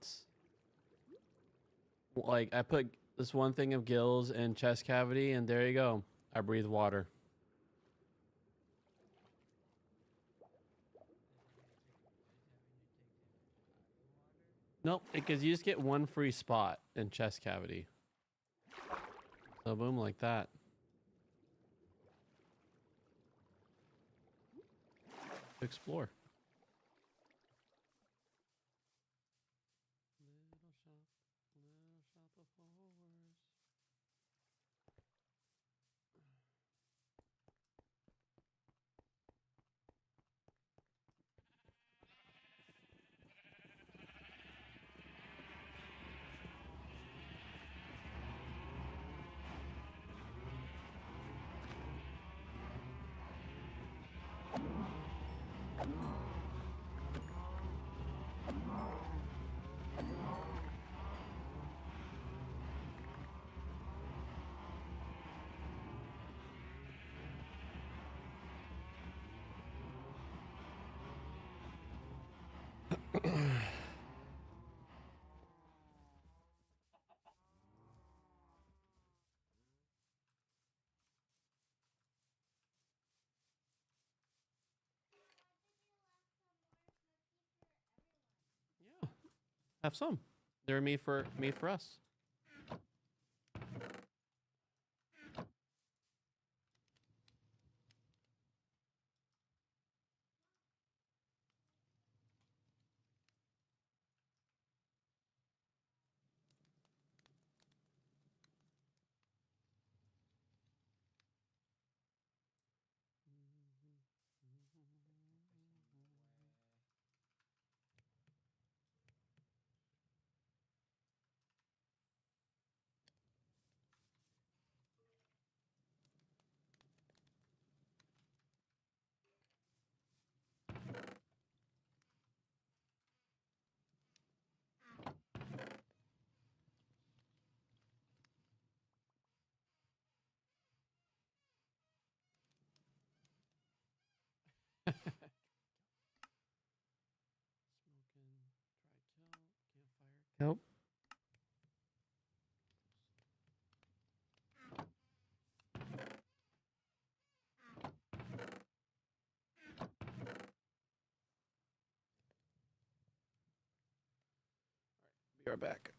like, I put this one thing of gills and chest cavity, and there you go. I breathe water. Nope, because you just get one free spot in chest cavity. So boom, like that. Explore. Little shop of horrors. Have some. They're made for us. Nope. Be right back.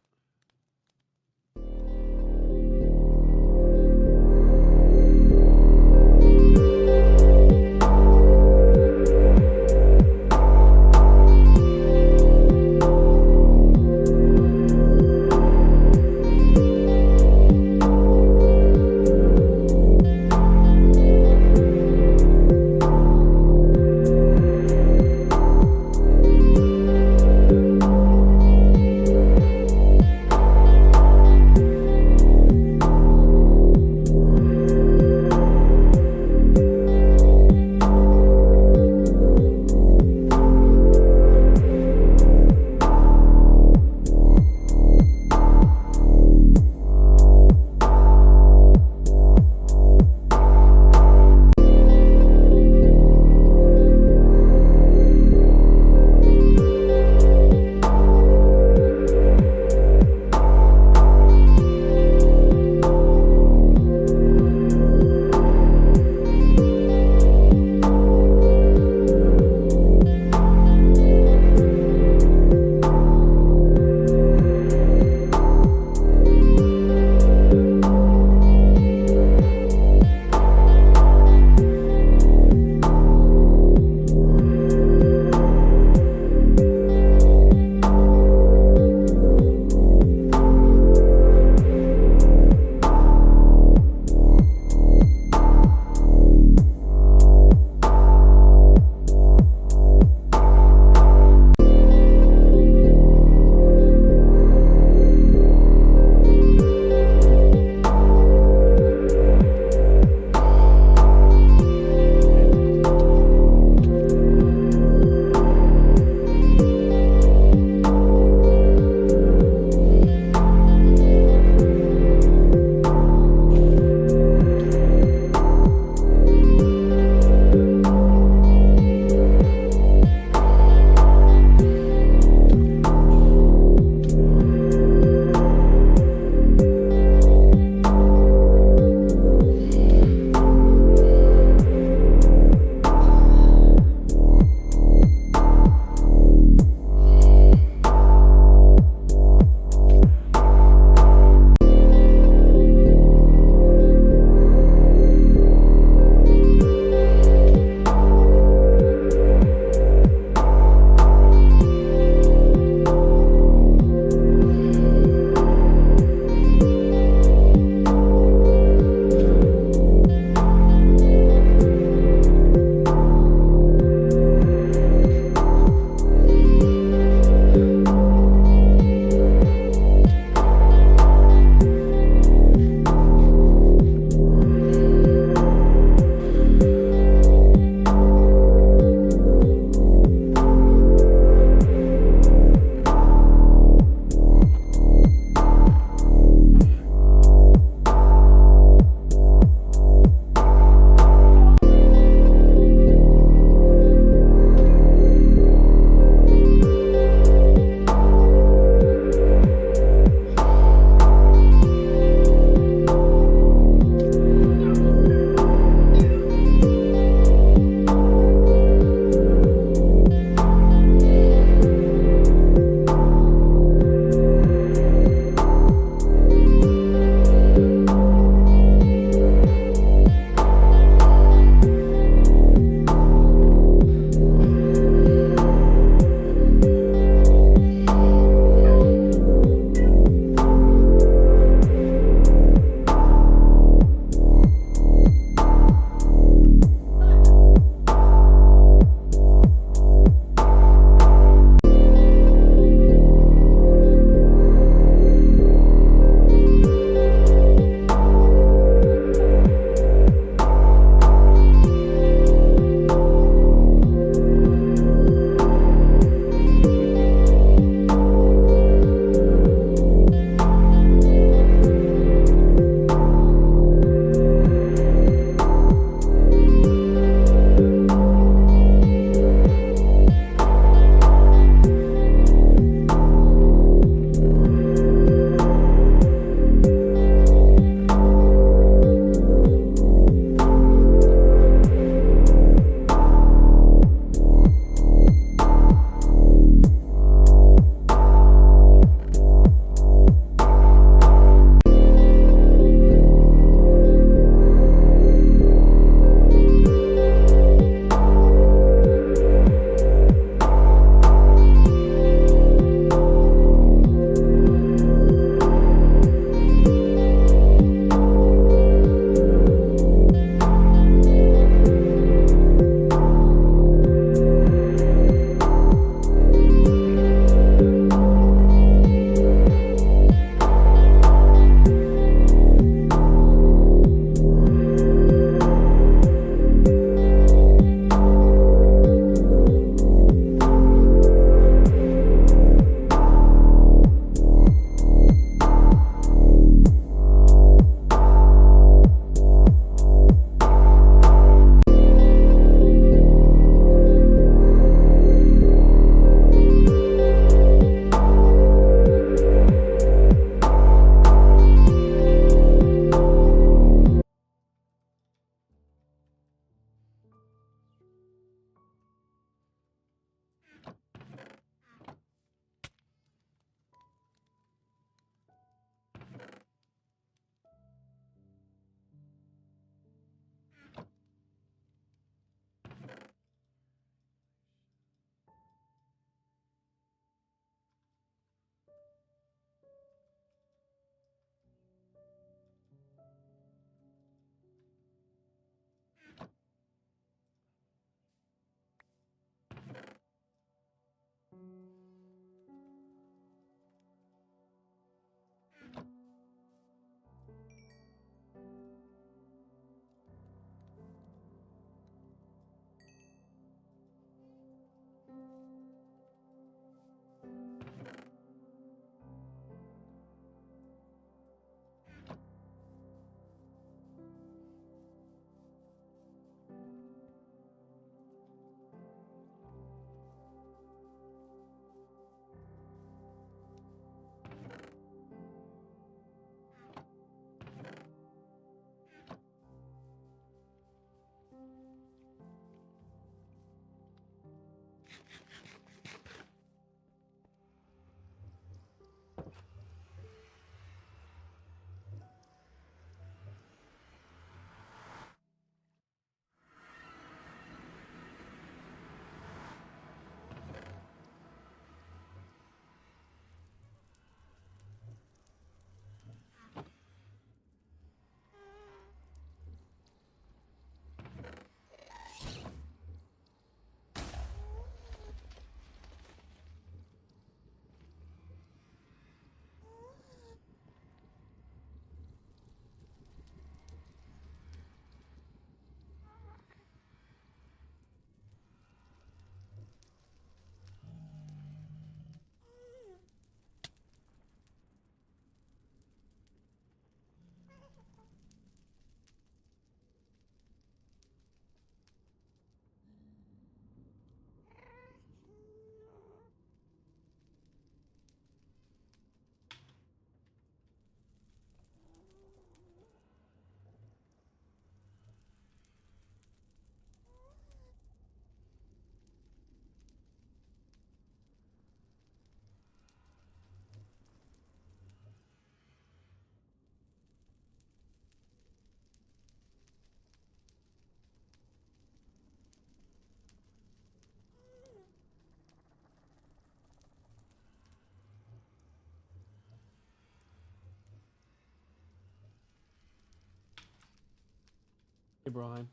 Hey, Brian.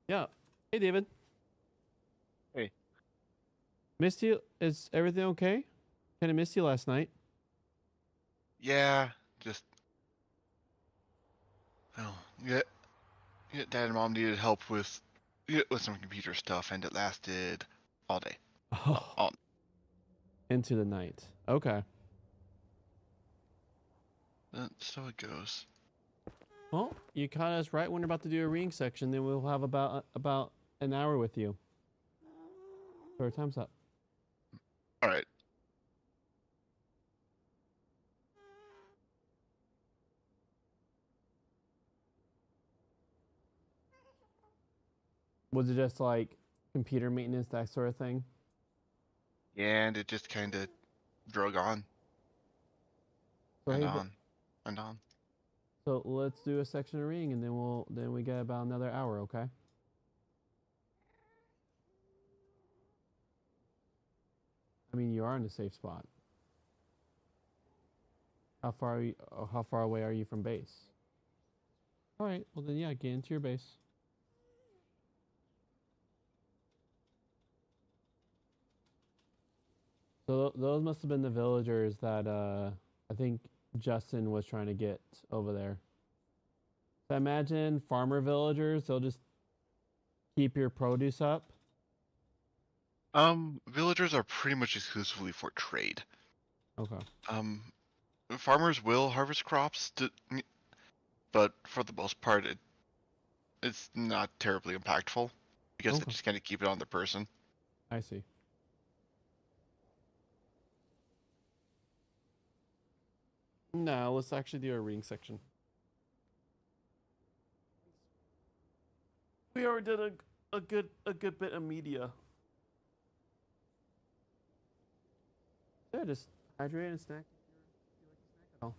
Yeah. Hey, David.
Hey.
Missed you. Is everything okay? Kind of missed you last night.
Yeah, just oh, yeah, Dad and Mom needed help with some computer stuff, and it lasted all day. Well,
Oh,
all
into the night. Okay.
so it goes.
Well, you caught us right when we're about to do a reading section. Then we'll have about an hour with you. So our time's up.
All right.
Was it just like computer maintenance, that sort of thing?
And it just kind of drug on
So
and
hey,
on and on.
so let's do a section of reading, and then we get about another hour. Okay. I mean, you are in a safe spot. How far away are you from base? All right. Well then, yeah, get into your base. So those must have been the villagers that I think Justin was trying to get over there. So I imagine farmer villagers, they'll just keep your produce up.
Villagers are pretty much exclusively for trade.
Okay.
Um, Farmers will harvest crops, but for the most part, it's not terribly impactful because they
Okay.
just kind of keep it on the person.
I see. Now let's actually do a reading section. We already did a good bit of media. Yeah, just hydrate and snack if you like to snack at all.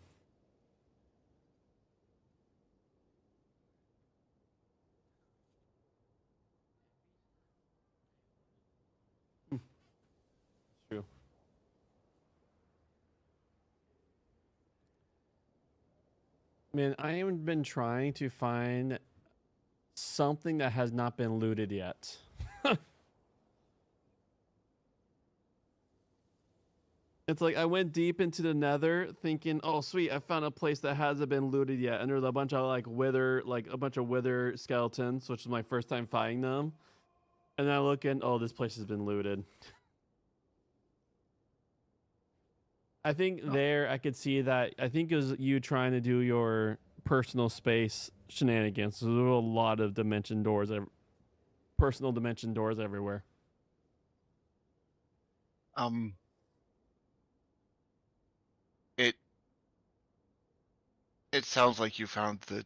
True. Man, I haven't been trying to find something that has not been looted yet. It's like I went deep into the nether thinking, oh sweet, I found a place that hasn't been looted yet. And there's a bunch of like a bunch of wither skeletons, which is my first time finding them. And then I look in, oh, this place has been looted. I think
Oh.
there I could see that. I think it was you trying to do your personal space shenanigans. So there were a lot of dimension doors, personal dimension doors everywhere.
Um, it it sounds like you found the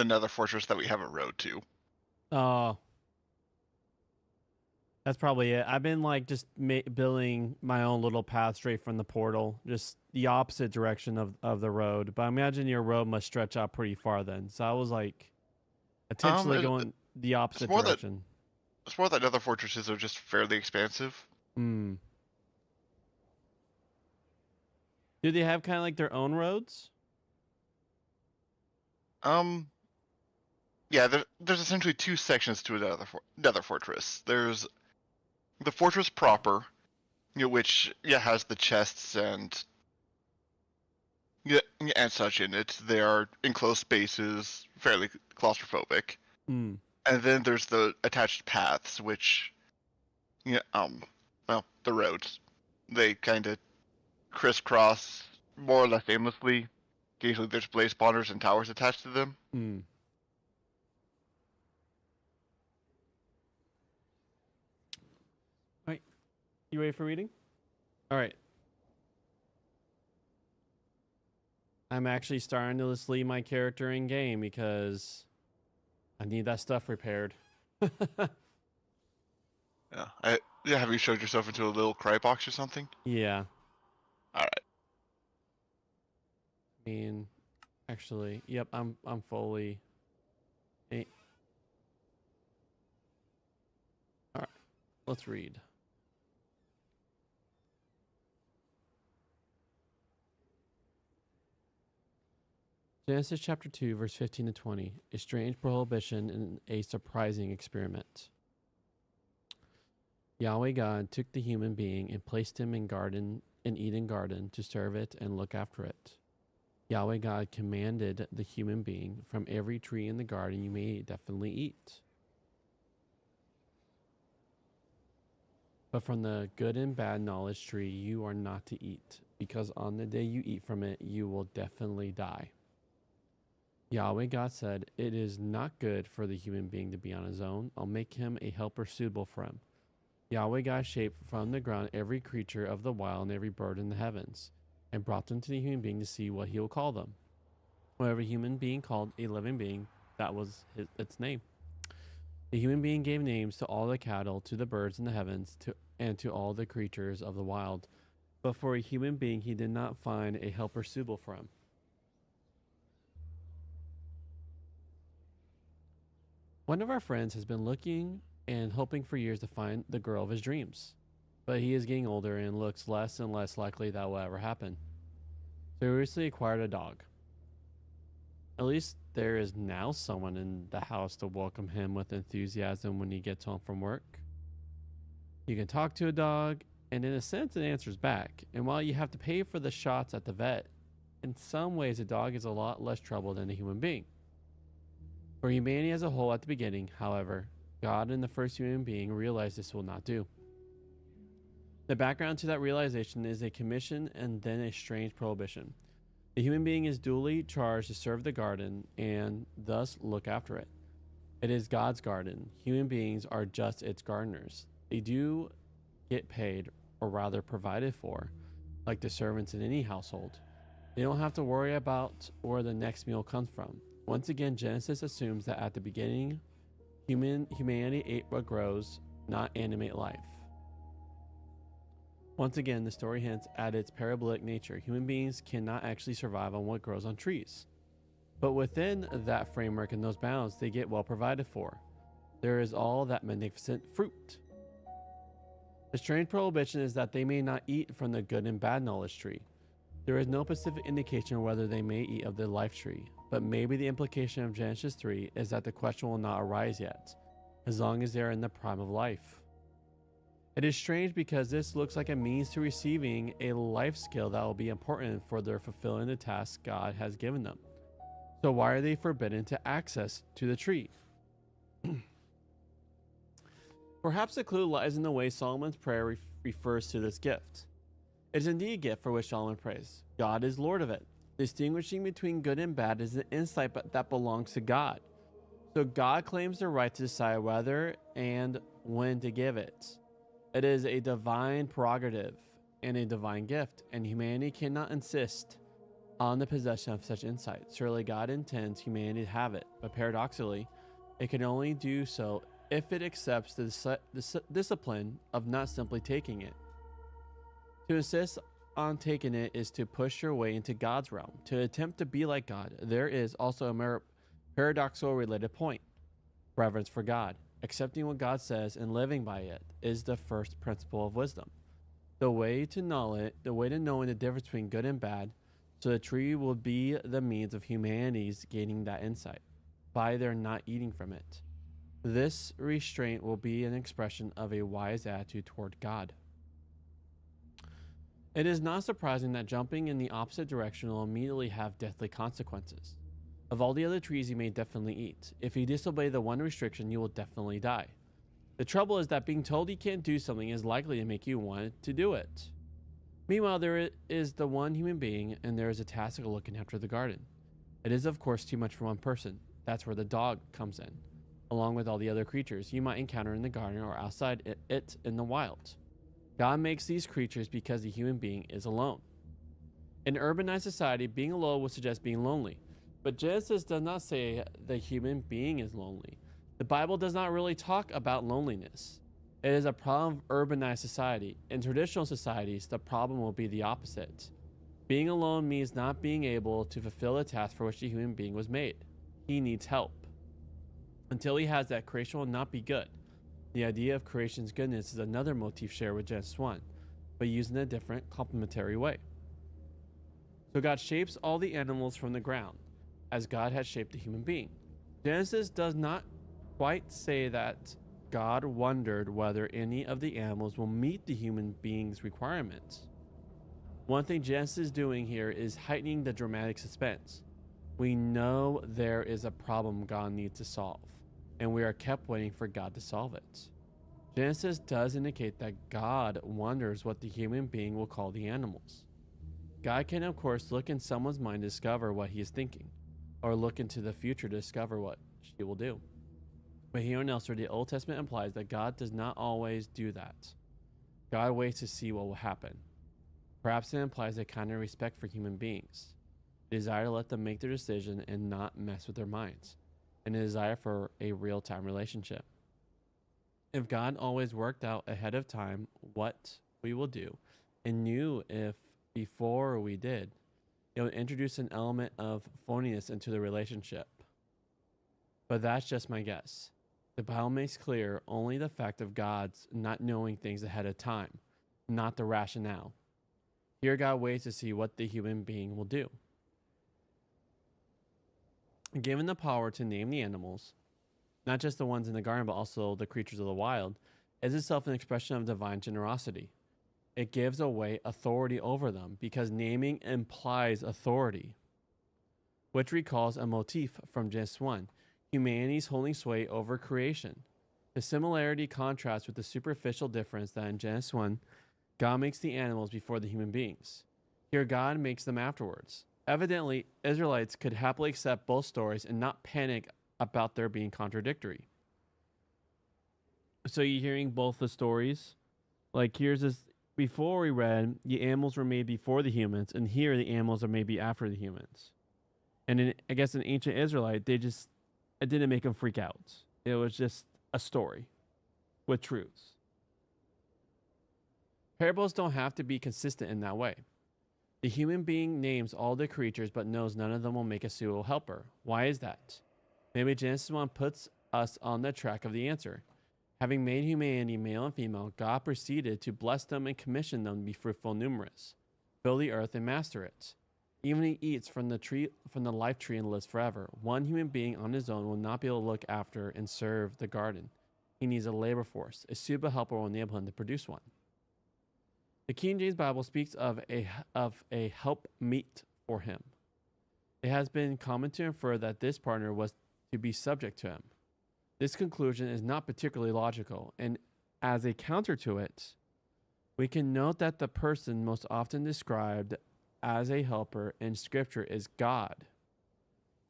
Nether Fortress that we haven't rode to.
Oh, that's probably it. I've been like just building my own little path straight from the portal, just the opposite direction of the road. But I imagine your road must stretch out pretty far then. So I was like intentionally
It,
going the
it's
opposite
more that
direction.
Nether fortresses are just fairly expansive.
Hmm. Do they have kind of like their own roads?
Um, yeah, there's essentially two sections to a Nether fortress. There's the fortress proper, which has the chests and such in it. They are enclosed spaces, fairly claustrophobic.
Hmm.
And then there's the attached paths, which well, the roads. They kind of crisscross more or less aimlessly. Occasionally there's blaze spawners and towers attached to them.
Hmm. All right. You ready for reading? All right. I'm actually starting to just leave my character in game because I need that stuff repaired.
Have you showed yourself into a little cry box or something?
Yeah.
All right.
I mean, actually, yep, I'm fully. Eh. All right, let's read. Genesis chapter 2, verse 15 to 20. A strange prohibition and a surprising experiment. Yahweh God took the human being and placed him in Eden garden to serve it and look after it. Yahweh God commanded the human being, from every tree in the garden you may definitely eat, but from the good and bad knowledge tree you are not to eat, because on the day you eat from it you will definitely die. Yahweh God said, "It is not good for the human being to be on his own. I'll make him a helper suitable for him." Yahweh God shaped from the ground every creature of the wild and every bird in the heavens, and brought them to the human being to see what he will call them. Whatever human being called a living being, that was its name. The human being gave names to all the cattle, to the birds in the heavens, and to all the creatures of the wild. But for a human being he did not find a helper suitable for him. One of our friends has been looking and hoping for years to find the girl of his dreams, but he is getting older and looks less and less likely that will ever happen. So he recently acquired a dog. At least there is now someone in the house to welcome him with enthusiasm when he gets home from work. You can talk to a dog, and in a sense it answers back. And while you have to pay for the shots at the vet, in some ways a dog is a lot less trouble than a human being. For humanity as a whole at the beginning, however, God and the first human being realized this will not do. The background to that realization is a commission and then a strange prohibition. The human being is duly charged to serve the garden and thus look after it. It is God's garden. Human beings are just its gardeners. They do get paid, or rather provided for, like the servants in any household. They don't have to worry about where the next meal comes from. Once again, Genesis assumes that at the beginning, humanity ate what grows, not animate life. Once again, the story hints at its parabolic nature. Human beings cannot actually survive on what grows on trees. But within that framework and those bounds, they get well provided for. There is all that magnificent fruit. The strange prohibition is that they may not eat from the good and bad knowledge tree. There is no specific indication of whether they may eat of the life tree, but maybe the implication of Genesis 3 is that the question will not arise yet, as long as they are in the prime of life. It is strange because this looks like a means to receiving a life skill that will be important for their fulfilling the task God has given them. So why are they forbidden to access to the tree? Perhaps the clue lies in the way Solomon's prayer refers to this gift. It is indeed a gift for which Solomon prays. God is Lord of it. Distinguishing between good and bad is an insight that belongs to God. So God claims the right to decide whether and when to give it. It is a divine prerogative and a divine gift, and humanity cannot insist on the possession of such insight. Surely God intends humanity to have it, but paradoxically, it can only do so if it accepts the discipline of not simply taking it. To insist on taking it is to push your way into God's realm. To attempt to be like God, there is also a paradoxical related point: reverence for God. Accepting what God says and living by it is the first principle of wisdom. The way to knowing the difference between good and bad, so the tree will be the means of humanity's gaining that insight by their not eating from it. This restraint will be an expression of a wise attitude toward God. It is not surprising that jumping in the opposite direction will immediately have deathly consequences. Of all the other trees you may definitely eat. If you disobey the one restriction, you will definitely die. The trouble is that being told you can't do something is likely to make you want to do it. Meanwhile, there is the one human being, and there is a task of looking after the garden. It is, of course, too much for one person. That's where the dog comes in, along with all the other creatures you might encounter in the garden or outside it in the wild. God makes these creatures because the human being is alone. In urbanized society, being alone would suggest being lonely. But Genesis does not say the human being is lonely. The Bible does not really talk about loneliness. It is a problem of urbanized society. In traditional societies, the problem will be the opposite. Being alone means not being able to fulfill the task for which the human being was made. He needs help. Until he has that, creation will not be good. The idea of creation's goodness is another motif shared with Genesis 1, but used in a different, complementary way. So God shapes all the animals from the ground. as God had shaped the human being. Genesis does not quite say that God wondered whether any of the animals will meet the human being's requirements. One thing Genesis is doing here is heightening the dramatic suspense. We know there is a problem God needs to solve, and we are kept waiting for God to solve it. Genesis does indicate that God wonders what the human being will call the animals. God can, of course, look in someone's mind to discover what he is thinking, or look into the future to discover what she will do. But here in elsewhere, the Old Testament implies that God does not always do that. God waits to see what will happen. Perhaps it implies a kind of respect for human beings, a desire to let them make their decision and not mess with their minds, and a desire for a real-time relationship. If God always worked out ahead of time what we will do, and knew if before we did, it would introduce an element of phoniness into the relationship. But that's just my guess. The Bible makes clear only the fact of God's not knowing things ahead of time, not the rationale. Here God waits to see what the human being will do. Given the power to name the animals, not just the ones in the garden but also the creatures of the wild, is itself an expression of divine generosity. It gives away authority over them because naming implies authority, which recalls a motif from Genesis 1, humanity's holding sway over creation. The similarity contrasts with the superficial difference that in Genesis 1, God makes the animals before the human beings. Here God makes them afterwards. Evidently, Israelites could happily accept both stories and not panic about their being contradictory. So you're hearing both the stories? Like here's this, before we read, the animals were made before the humans, and here the animals are maybe after the humans. And I guess in ancient Israelite, it didn't make them freak out. It was just a story with truths. Parables don't have to be consistent in that way. The human being names all the creatures but knows none of them will make a suitable helper. Why is that? Maybe Genesis 1 puts us on the track of the answer. Having made humanity male and female, God proceeded to bless them and commission them to be fruitful and numerous, fill the earth and master it. Even he eats from the life tree and lives forever. One human being on his own will not be able to look after and serve the garden. He needs a labor force. A suitable helper will enable him to produce one. The King James Bible speaks of a help meet for him. It has been common to infer that this partner was to be subject to him. This conclusion is not particularly logical, and as a counter to it, we can note that the person most often described as a helper in Scripture is God.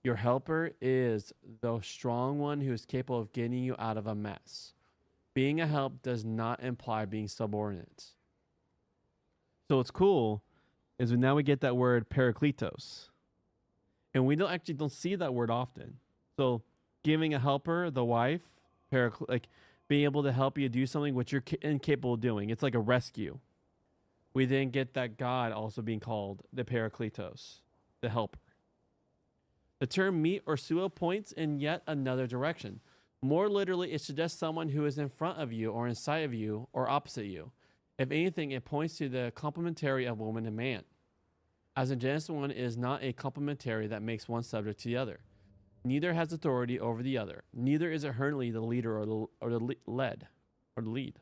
Your helper is the strong one who is capable of getting you out of a mess. Being a help does not imply being subordinate. So what's cool is now we get that word parakletos. And we don't see that word often. So giving a helper, the wife, like being able to help you do something which you're incapable of doing. It's like a rescue. We then get that God also being called the parakletos, the helper. The term meet or suo points in yet another direction. More literally, it suggests someone who is in front of you or inside of you or opposite you. If anything, it points to the complementary of woman and man. As in Genesis 1 is not a complementary that makes one subject to the other. Neither has authority over the other. Neither is inherently the leader or the lead.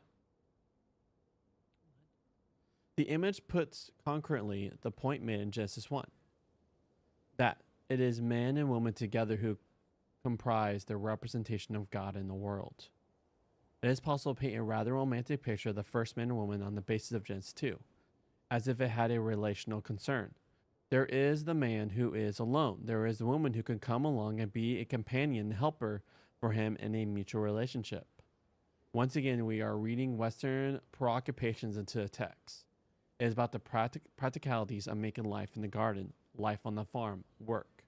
The image puts concurrently the point made in Genesis 1, that it is man and woman together who comprise the representation of God in the world. It is possible to paint a rather romantic picture of the first man and woman on the basis of Genesis 2, as if it had a relational concern. There is the man who is alone. There is the woman who can come along and be a companion and helper for him in a mutual relationship. Once again, we are reading Western preoccupations into the text. It is about the practicalities of making life in the garden, life on the farm, work.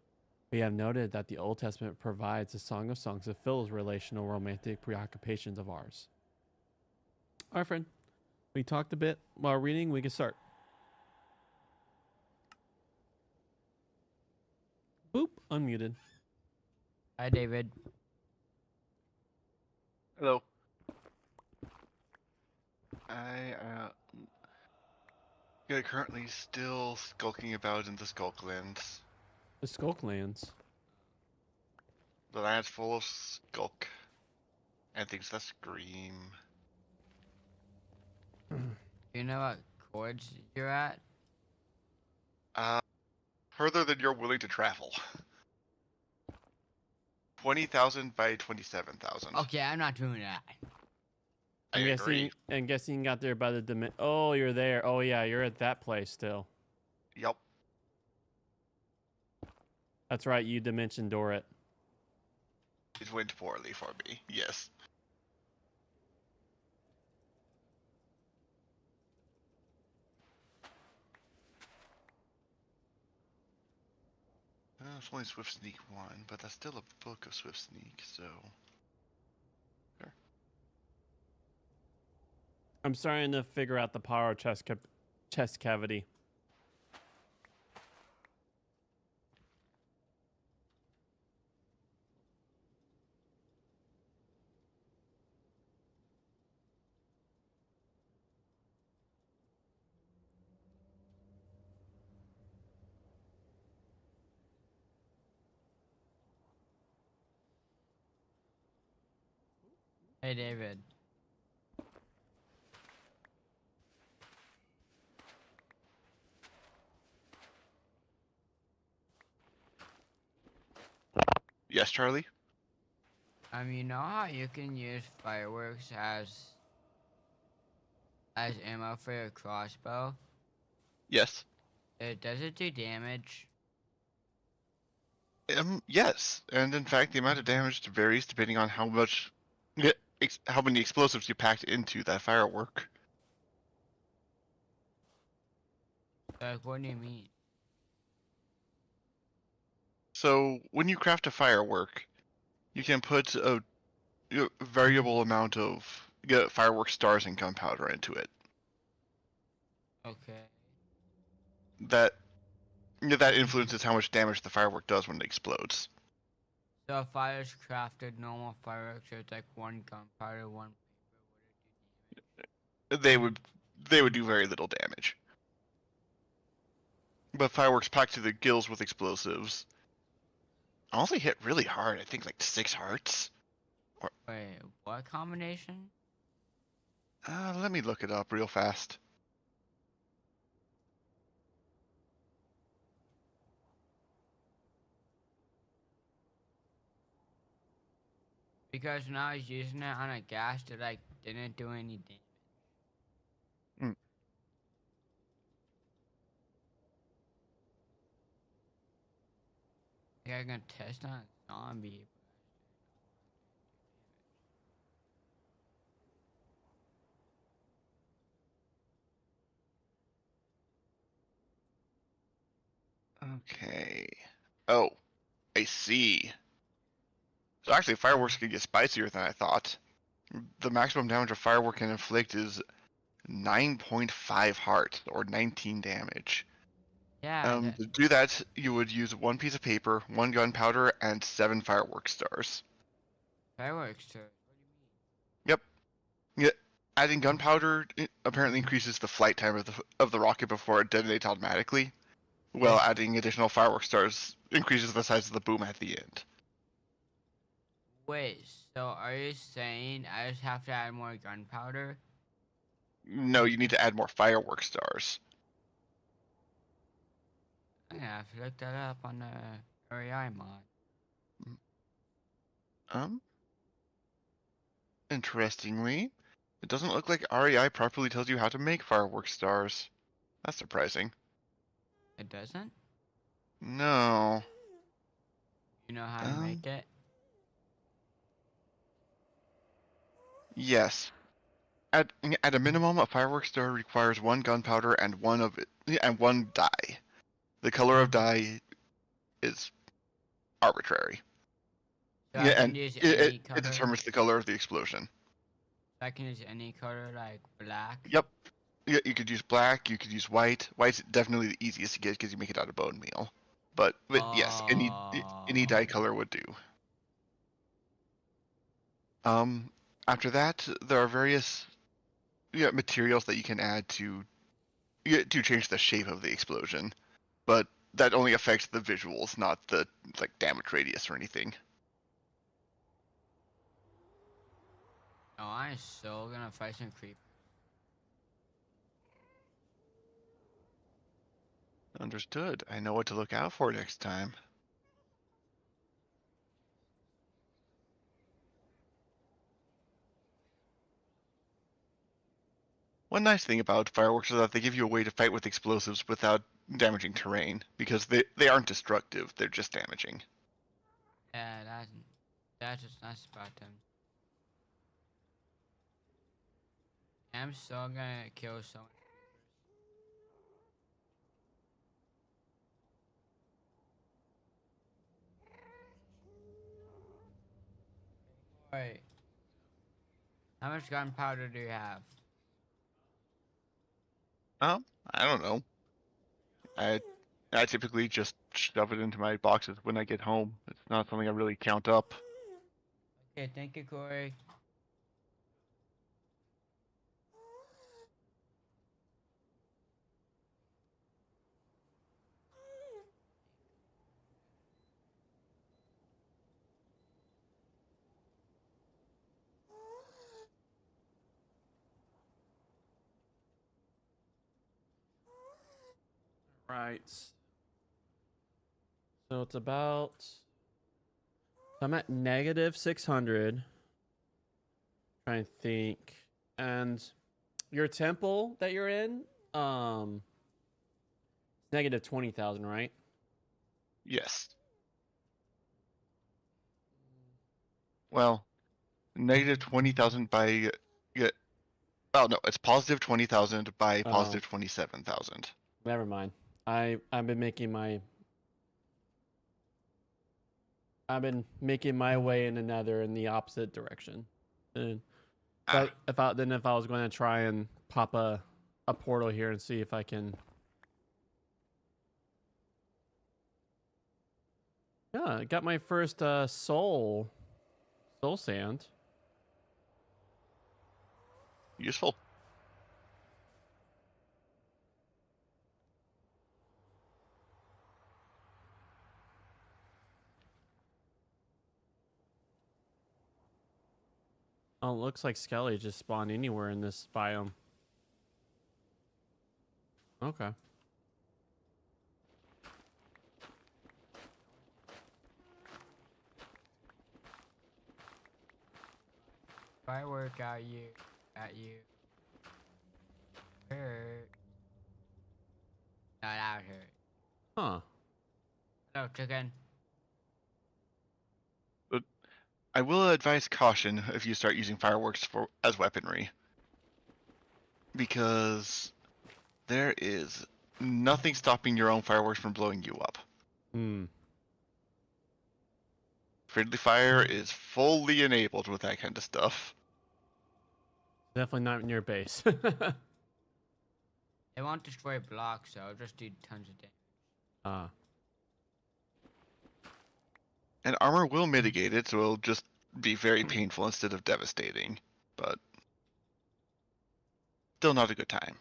We have noted that the Old Testament provides a Song of Songs that fills relational romantic preoccupations of ours. All right, friend. We talked a bit while reading. We can start. Boop, unmuted.
Hi, David.
Hello. I currently still skulking about in the Skulklands.
The Skulklands.
The land's full of skulk and things that scream.
Do you know what chords you're at?
Further than you're willing to travel. 20,000 by 27,000.
Okay, I'm not doing that.
I agree.
I'm guessing you got there by the Oh, you're there. Oh yeah, you're at that place still.
Yep.
That's right. You dimension door it.
It went poorly for me. Yes. It's only Swift Sneak 1, but that's still a book of Swift Sneak, so... Sure.
I'm starting to figure out the power of chest cavity.
Hey, David.
Yes, Charlie?
You know how you can use fireworks as ammo for your crossbow?
Yes.
Does it do damage?
Yes. And in fact, the amount of damage varies depending on how much... how many explosives you packed into that firework.
Like, what do you mean?
So, when you craft a firework, you can put a variable amount of firework stars and gunpowder into it.
Okay.
That that influences how much damage the firework does when it explodes.
So if I just crafted normal fireworks, so it's like one gunpowder, one paper,
They would do very little damage. But fireworks packed to the gills with explosives honestly hit really hard. I think like 6 hearts.
wait, what combination?
Let me look it up real fast.
Because when I was using it on a gas, it like didn't do any damage.
Hmm.
I think I can test on a zombie.
Okay. Oh, I see. So actually, fireworks can get spicier than I thought. The maximum damage a firework can inflict is 9.5 heart, or 19 damage.
Yeah,
To do that, you would use 1 piece of paper, 1 gunpowder, and 7 firework stars.
fireworks too.
Yep. Yeah. Adding gunpowder apparently increases the flight time of the rocket before it detonates automatically, while
Yes.
adding additional firework stars increases the size of the boom at the end.
Wait, so are you saying I just have to add more gunpowder?
No, you need to add more firework stars.
I have to look that up on the REI mod.
Interestingly, it doesn't look like REI properly tells you how to make firework stars. That's surprising.
It doesn't?
No.
You know how to make it?
Yes. At a minimum, a firework star requires 1 gunpowder and 1 dye. The color of dye is arbitrary.
So
Yeah,
I can
and
use any color?
it determines the color of the explosion.
I can use any color, like black?
Yep. Yeah, you could use black, you could use white. White's definitely the easiest to get because you make it out of bone meal. But yes, any dye color would do. After that, there are various materials that you can add to change the shape of the explosion, but that only affects the visuals, not the damage radius or anything.
Oh, I'm so gonna fight some creep.
Understood. I know what to look out for next time. One nice thing about fireworks is that they give you a way to fight with explosives without damaging terrain, because they aren't destructive, they're just damaging.
Yeah, that's just nice about them. I'm so gonna kill someone. Wait, how much gunpowder do you have?
I don't know. I I typically just shove it into my boxes when I get home. It's not something I really count up.
Okay, thank you, Corey.
Right. So it's about. I'm at negative 600. Trying to think. And your temple that you're in, negative 20,000, right?
Yes. Well, negative 20,000 by yeah. Oh no, it's positive 20,000 by
Oh,
positive 27,000.
never mind. I've been making my way in another in the opposite direction. And
Ah,
if I was going to try and pop a portal here and see if I can. Yeah, I got my first soul sand.
useful.
Oh, it looks like Skelly just spawned anywhere in this biome. Okay.
If I work out you hurt. No, that would hurt.
Huh.
Hello, chicken.
But I will advise caution if you start using fireworks as weaponry, because there is nothing stopping your own fireworks from blowing you up.
Hmm.
Friendly fire is fully enabled with that kind of stuff.
Definitely not in your base.
They won't destroy blocks, so I'll just do tons of damage.
Ah.
And armor will mitigate it, so it'll just be very painful instead of devastating. But still not a good time.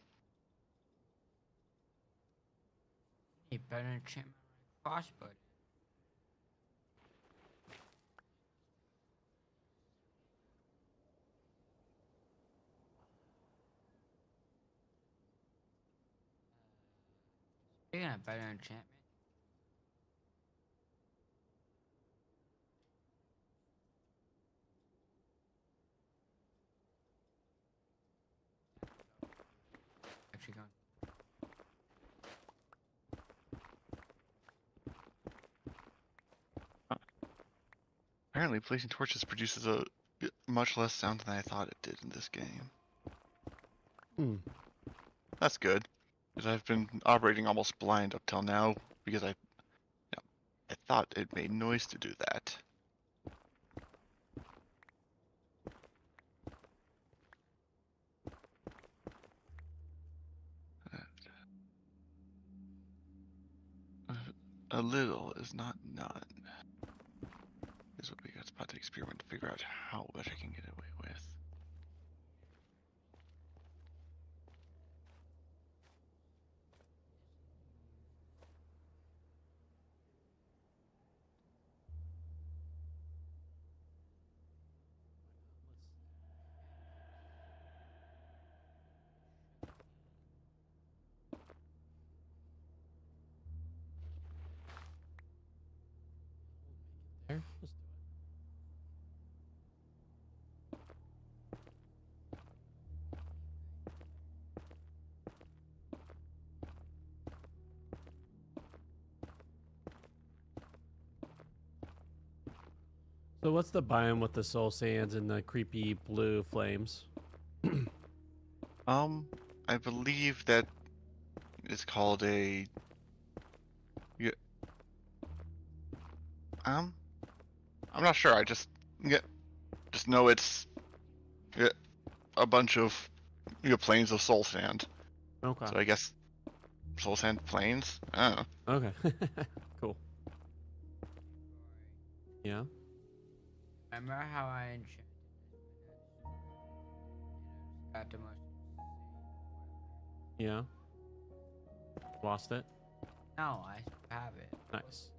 You better enchant my crossbow. Speaking of better enchantment, actually going.
Apparently, placing torches produces a much less sound than I thought it did in this game.
Hmm.
That's good, because I've been operating almost blind up till now, because I thought it made noise to do that. A little is not none. Is what we got spot to experiment to figure out how much I can get away with.
There. Let's do it. So what's the biome with the soul sands and the creepy blue flames?
I believe that it's called a. Yeah, I'm not sure. I just know it's yeah, a bunch of plains of soul sand.
Okay.
So I guess soul sand plains. I don't know.
Okay. Cool. Yeah.
Remember how I enchanted got the most?
Yeah. Lost it.
No, I still have it.
Nice.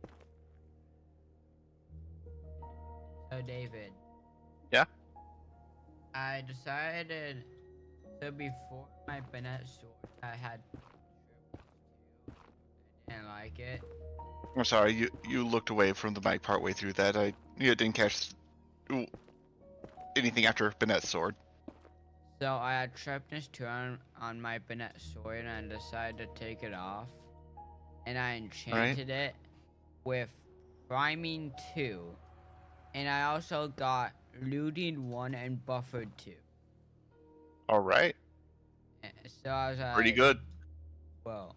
So David.
Yeah?
I decided. So before my Bennett sword, I had. I didn't like it.
I'm sorry. You looked away from the mic partway through that. I didn't catch anything after Bennett's sword.
So I had sharpness 2 on my Bennett sword, and I decided to take it off. And I enchanted it with priming 2. And I also got looting 1 and buffered 2.
All right.
So I was like,
Pretty good.
whoa.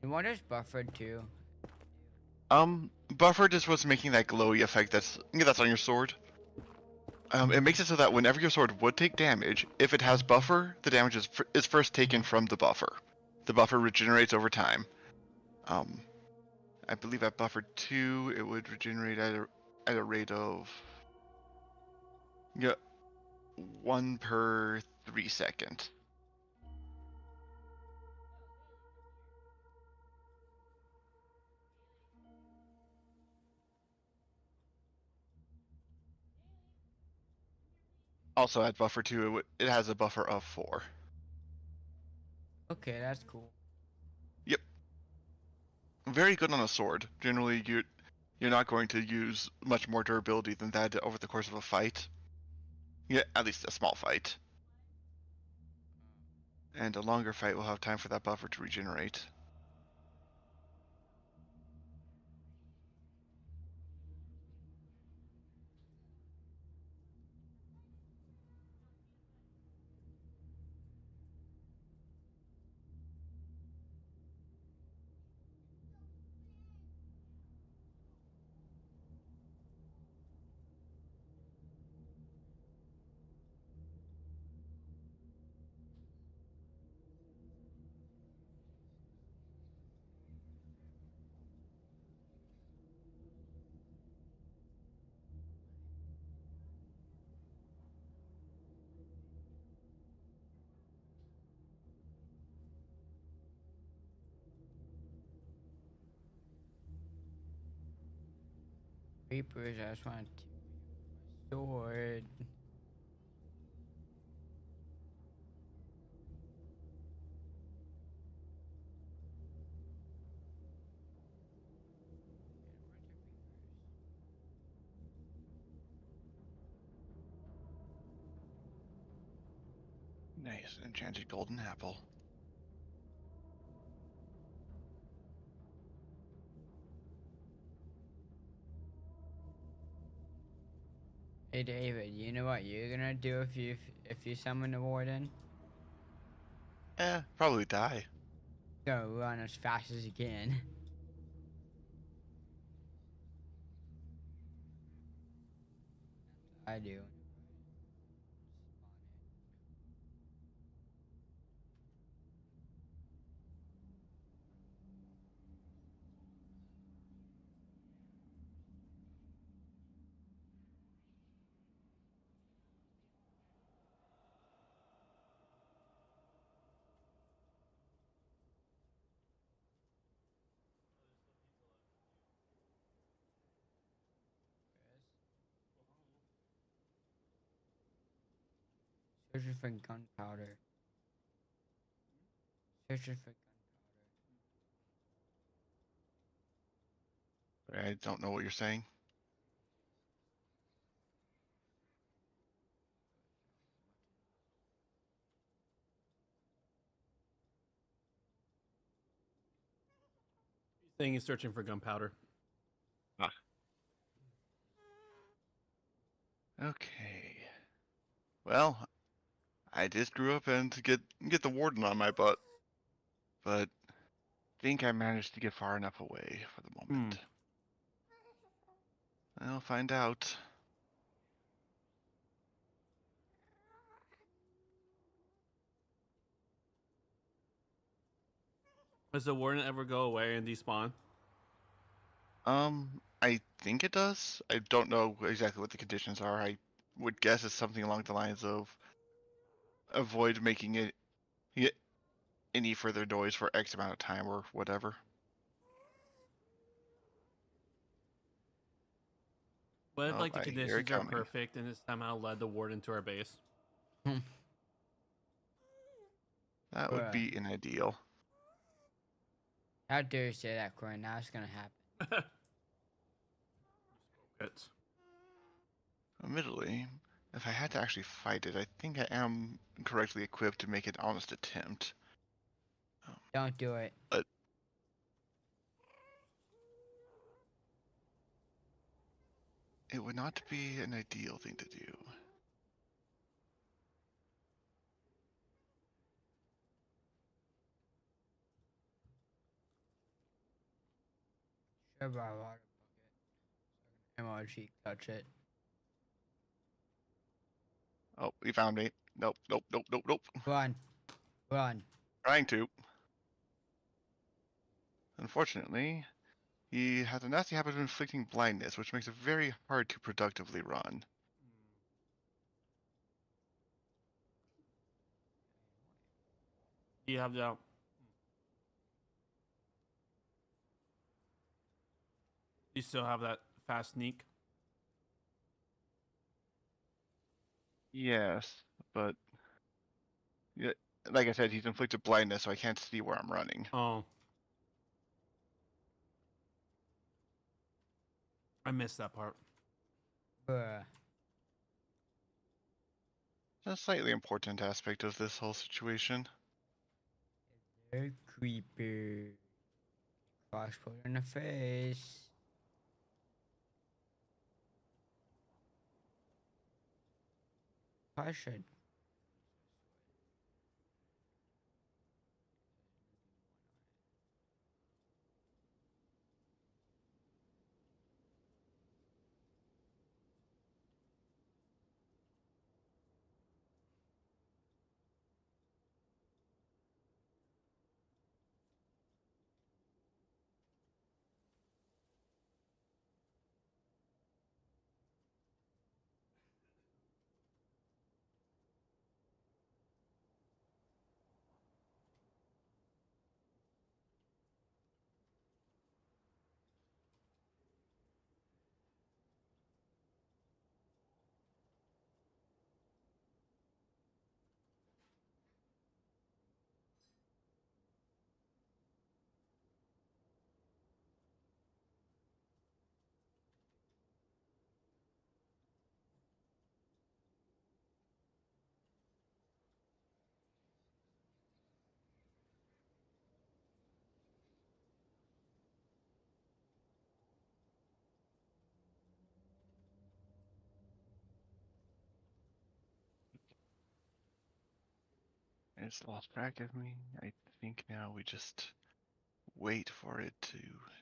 And what is buffered 2?
Buffered is what's making that glowy effect that's on your sword. It makes it so that whenever your sword would take damage, if it has buffer, the damage is first taken from the buffer. The buffer regenerates over time. I believe at buffer 2, it would regenerate at a rate of 1 per 3 seconds. Also at buffer 2, it has a buffer of 4.
Okay, that's cool.
Yep. Very good on a sword. Generally, you're not going to use much more durability than that over the course of a fight. Yeah, at least a small fight. And a longer fight will have time for that buffer to regenerate.
Reapers, I just want to sword.
Nice, enchanted golden apple.
Hey David, you know what you're gonna do if you summon the warden?
Probably die.
Go run as fast as you can. I do. Searching for gunpowder. Searching for gunpowder.
I don't know what you're saying.
Thing is searching for gunpowder.
Ah. Okay. Well, I did screw up and get the warden on my butt, but think I managed to get far enough away for the moment. I'll find out.
Does the warden ever go away and despawn?
I think it does. I don't know exactly what the conditions are. I would guess it's something along the lines of avoid making it any further noise for X amount of time or whatever.
What if
Oh,
like the
I hear it
conditions are
coming.
perfect and it somehow led the warden to our base?
That would
Bruh.
be an ideal.
How dare you say that, Corey? Now it's gonna happen.
It's
Admittedly, if I had to actually fight it, I think I am correctly equipped to make an honest attempt.
Don't do it.
But it would not be an ideal thing to do.
Sure, by water bucket. Emoji, touch it.
Oh, he found me. Nope, nope, nope, nope, nope.
Run. Run.
Trying to. Unfortunately, he has a nasty habit of inflicting blindness, which makes it very hard to productively run.
you have the. You still have that fast sneak.
Yes, but yeah, like I said, he's inflicted blindness, so I can't see where I'm running.
Oh, I missed that part.
Bruh.
It's a slightly important aspect of this whole situation.
They're creepy. Crossbow in the face. I should.
It's lost track of me. I think now we just wait for it to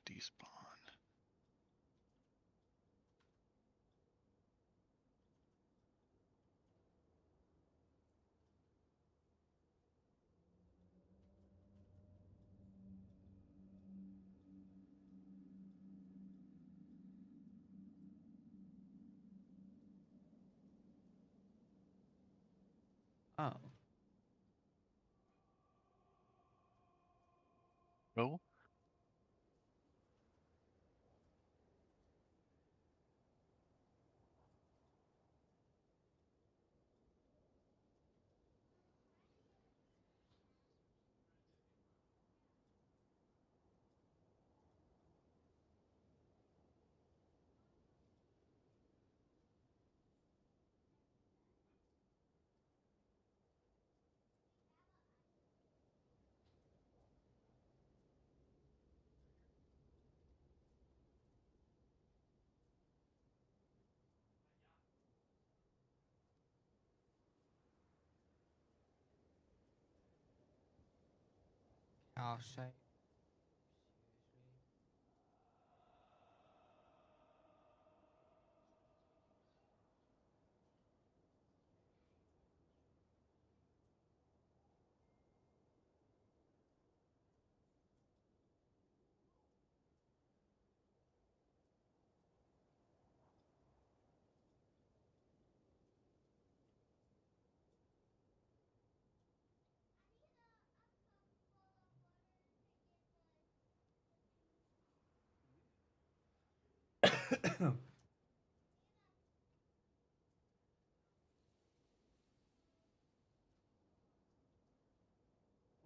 despawn.
Oh.
Oh,
Outside.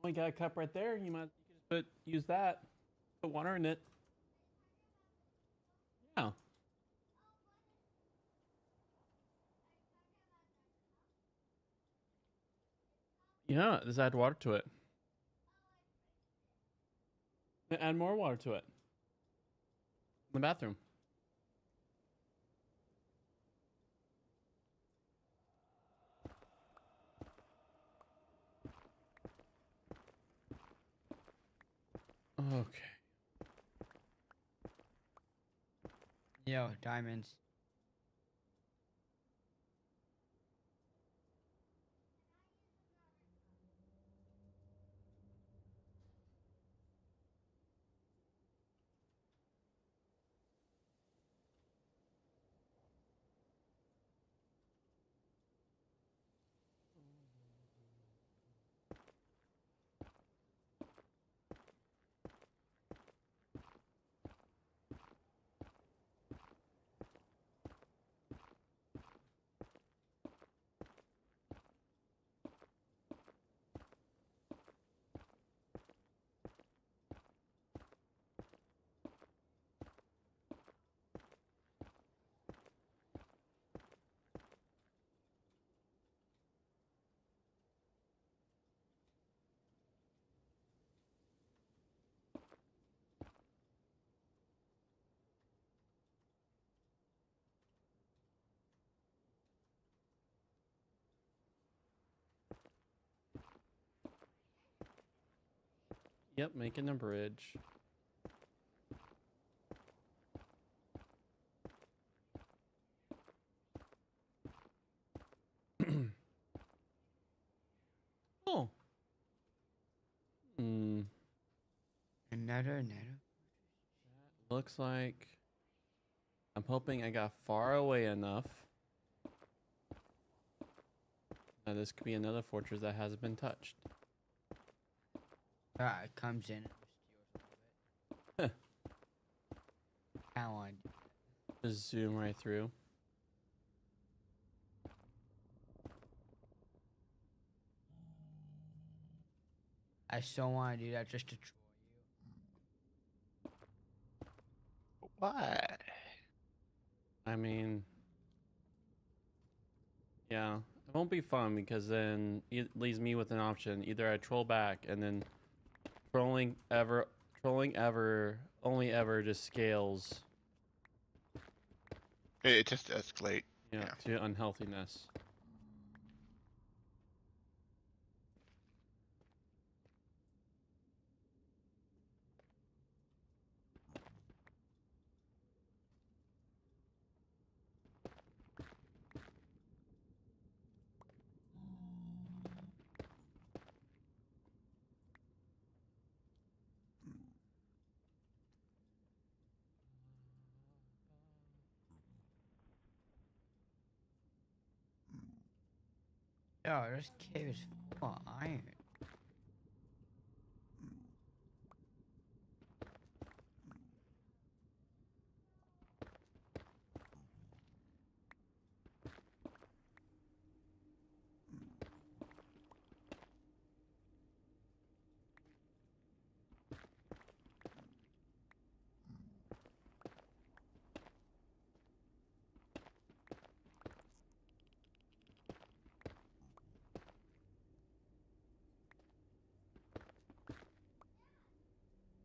Only got a cup right there. You might use that. Put water in it. Yeah. Yeah, just add water to it. And add more water to it. In the bathroom. Okay.
Yo, diamonds.
Yep, making a bridge. Oh. Hmm.
Another.
Looks like I'm hoping I got far away enough. Now this could be another fortress that hasn't been touched.
It comes in and steals all of it. I want.
Just zoom right through.
I still want to do that just to troll you.
Why?
I mean, yeah, it won't be fun because then it leaves me with an option. Either I troll back and then trolling ever, only ever just scales,
It just escalate.
you know,
Yeah.
to unhealthiness.
Yo, this cave is full of iron.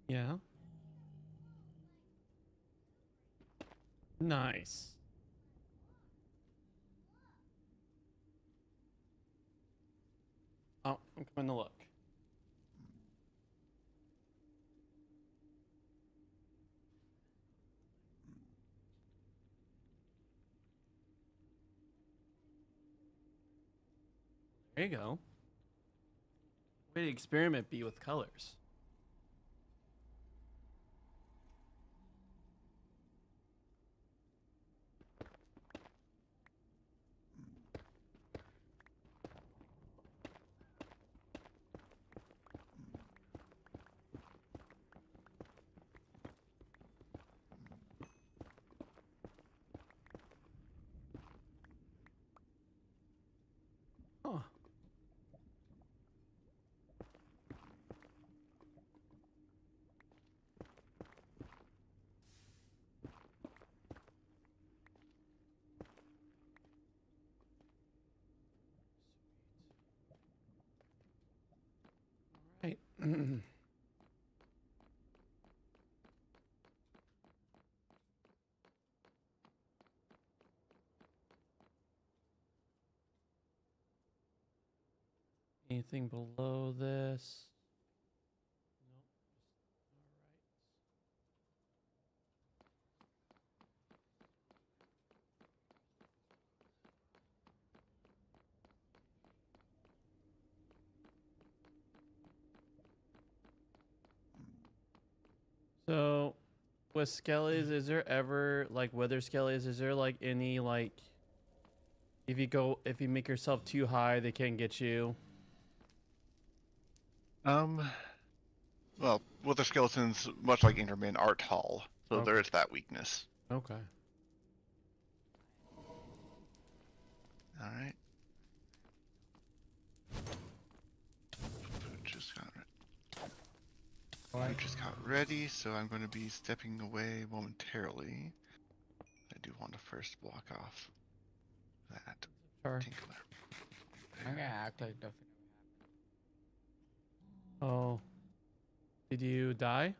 Yeah. Nice. Oh, I'm coming to look. There you go. Way to experiment be with colors. Huh. Right. Anything below this? Nope. So, with skellies, is there ever like wither skellies? Is there like any like if you make yourself too high, they can't get you?
Well, wither skeletons, much like Endermen, are tall, so there
Okay.
is that weakness.
Okay.
All right. Food just got ready, so I'm going to be stepping away momentarily. I do want to first block off that
Sure.
tinkler.
I'm gonna act like nothing.
Oh. Did you die?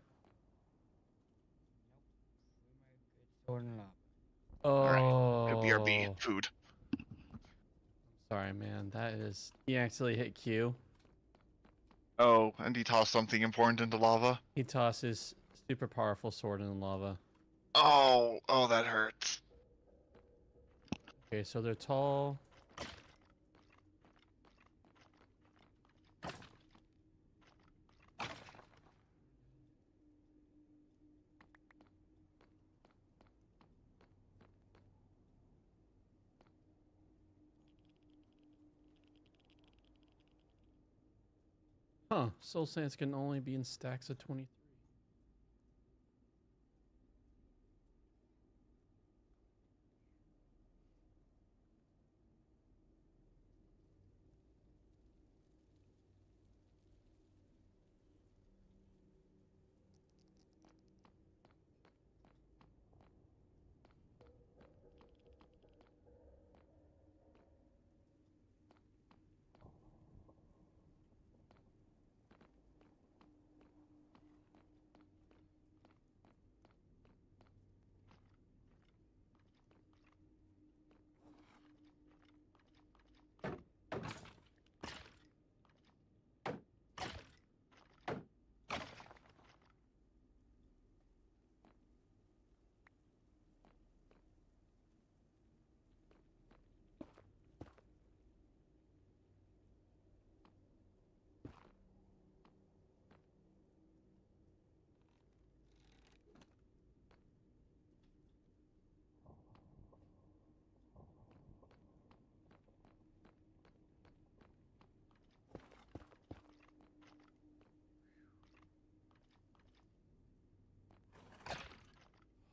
Sword and lava.
Oh.
Alright, BRB, food.
Sorry, man. That is. He actually hit Q.
Oh, and he tossed something important into lava.
He tosses super powerful sword in the lava.
Oh, that hurts.
Okay, so they're tall. Huh. Soul sands can only be in stacks of 23.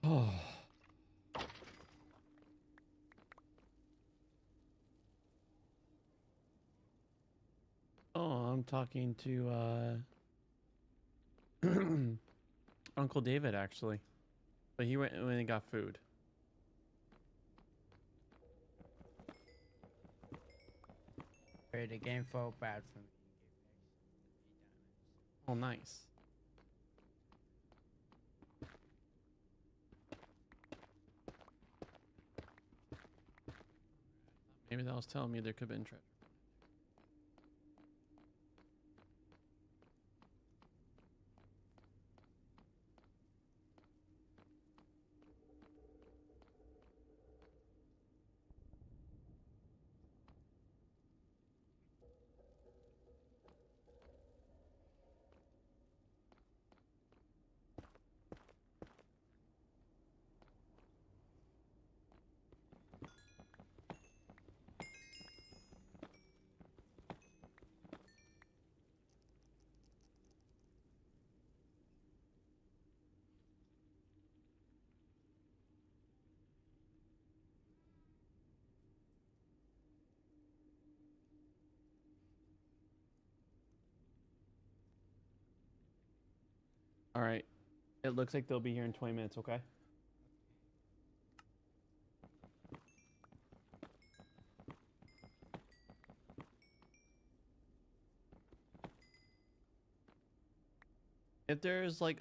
Oh. Oh, I'm talking to Uncle David actually. But he went when he got food.
Wait, the game felt bad for me.
Oh, nice. Maybe that was telling me there could have been treasure. All right. It looks like they'll be here in 20 minutes, okay? If there's like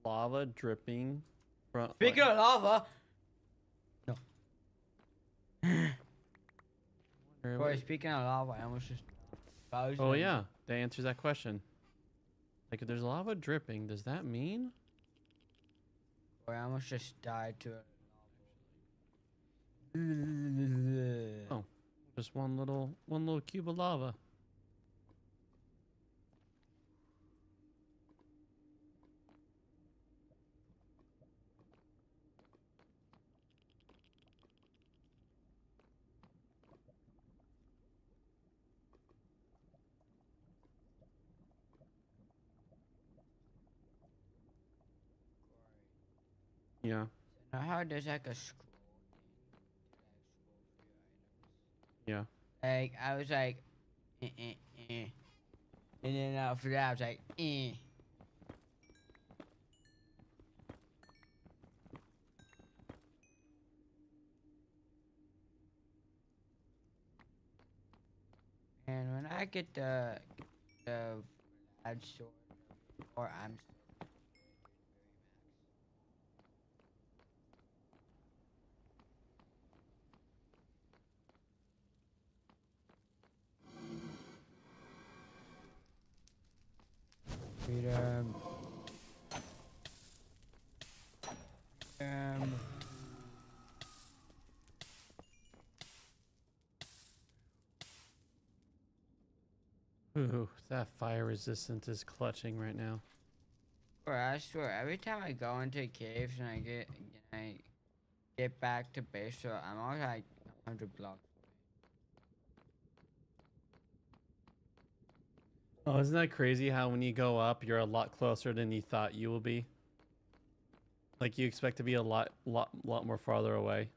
lava dripping from
Speaking of lava, boy, speaking of lava, I almost just.
Oh yeah, that answers that question. Like if there's lava dripping, does that mean?
Boy, I almost just died to it.
Oh, just one little cube of lava. Yeah,
Now how there's like a scroll thing
yeah.
like I was like, and then after that I was like, And when I get the ad sword, or I'm freedom.
Ooh, that fire resistance is clutching right now.
Or I swear, every time I go into caves and I get back to base, so I'm always like 100 blocks.
Oh, isn't that crazy how when you go up, you're a lot closer than you thought you will be? Like you expect to be a lot more farther away.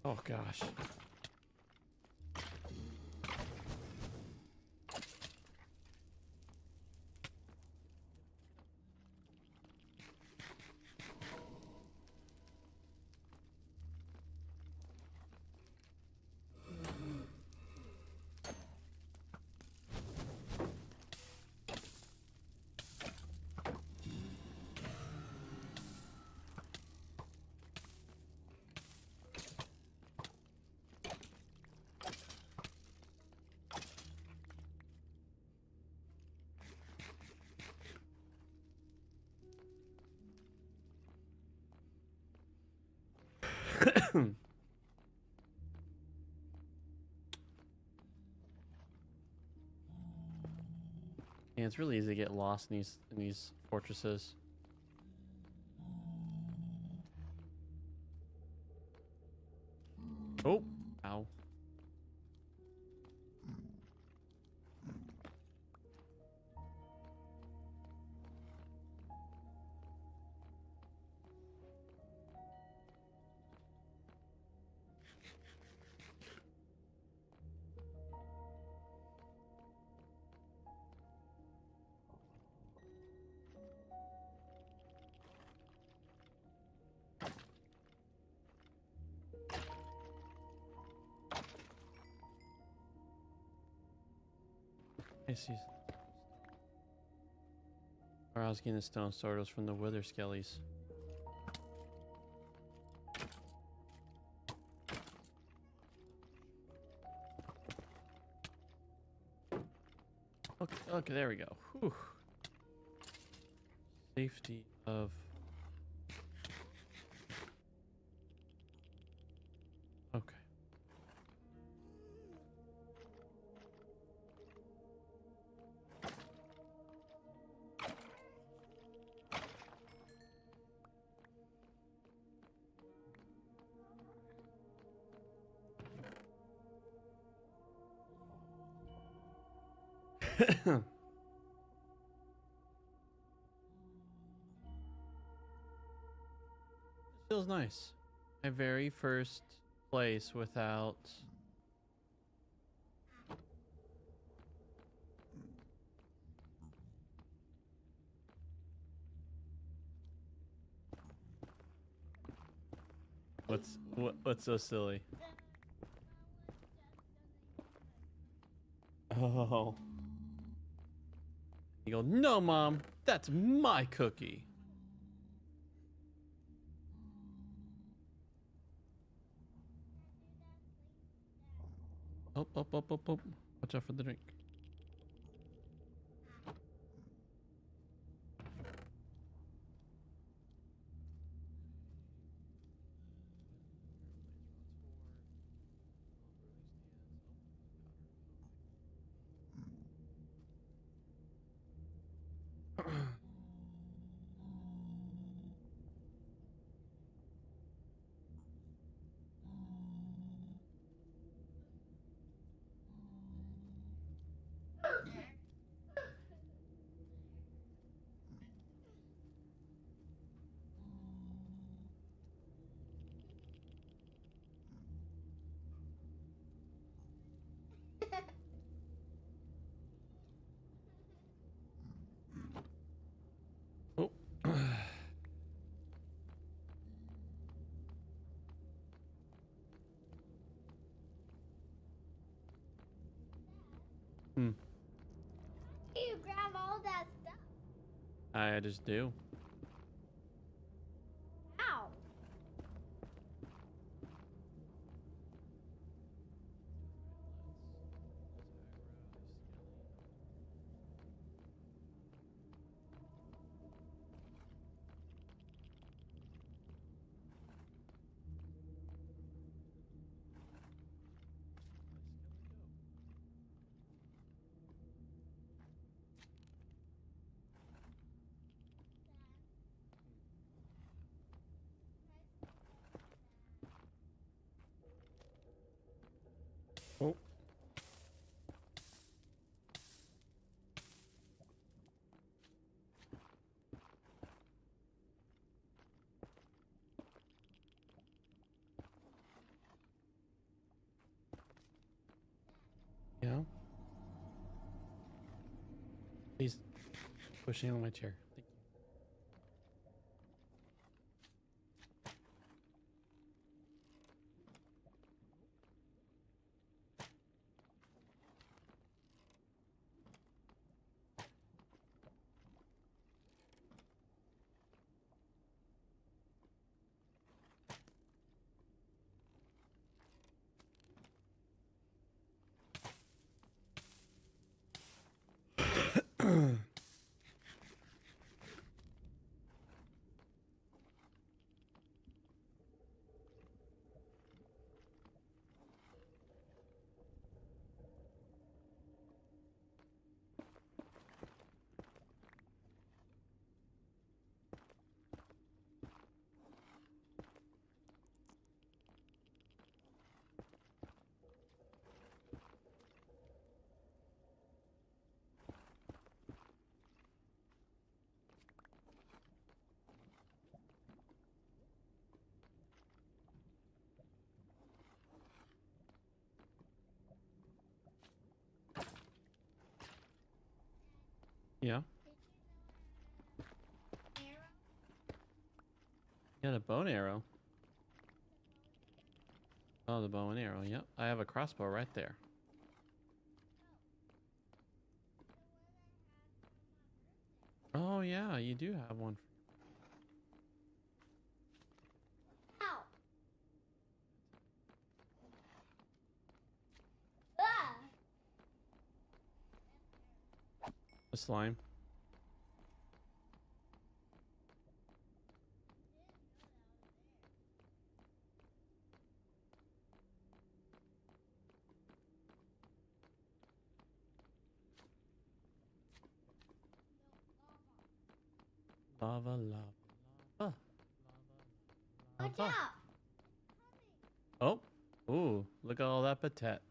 Oh gosh. Yeah, it's really easy to get lost in these fortresses. Oh, ow. I see. Or I was getting the stone sword was from the wither skellies. Okay, okay, there we go. Whew. Safety of. Okay. Feels nice. My very first place without. What's so silly? Oh. You go, no, Mom, that's my cookie. Oh, oh, oh, oh, oh. Watch out for the drink. Oh. Hmm.
You grab all that stuff.
I just do.
Ow.
Oh. Yeah. Please pushing on my chair. Thank you. Yeah. Yeah, the bow and arrow. Oh, the bow and arrow. Yep. I have a crossbow right there. Oh yeah, you do have one.
Ow. Ah.
The slime. Lava, lava, lava,
Watch
lava.
out.
Oh, ooh, look at all that patet.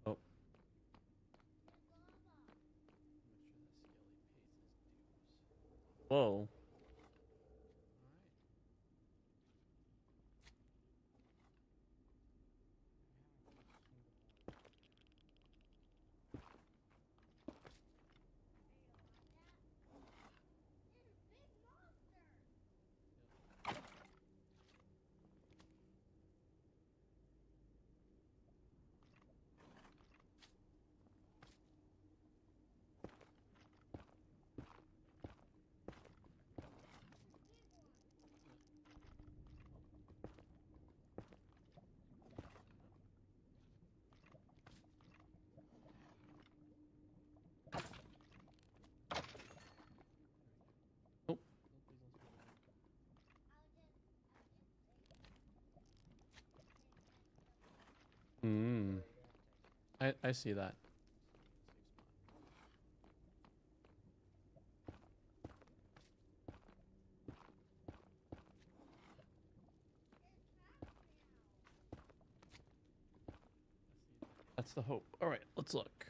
Oh. Whoa. Oh. Hmm. I see that. That's the hope. All right, let's look.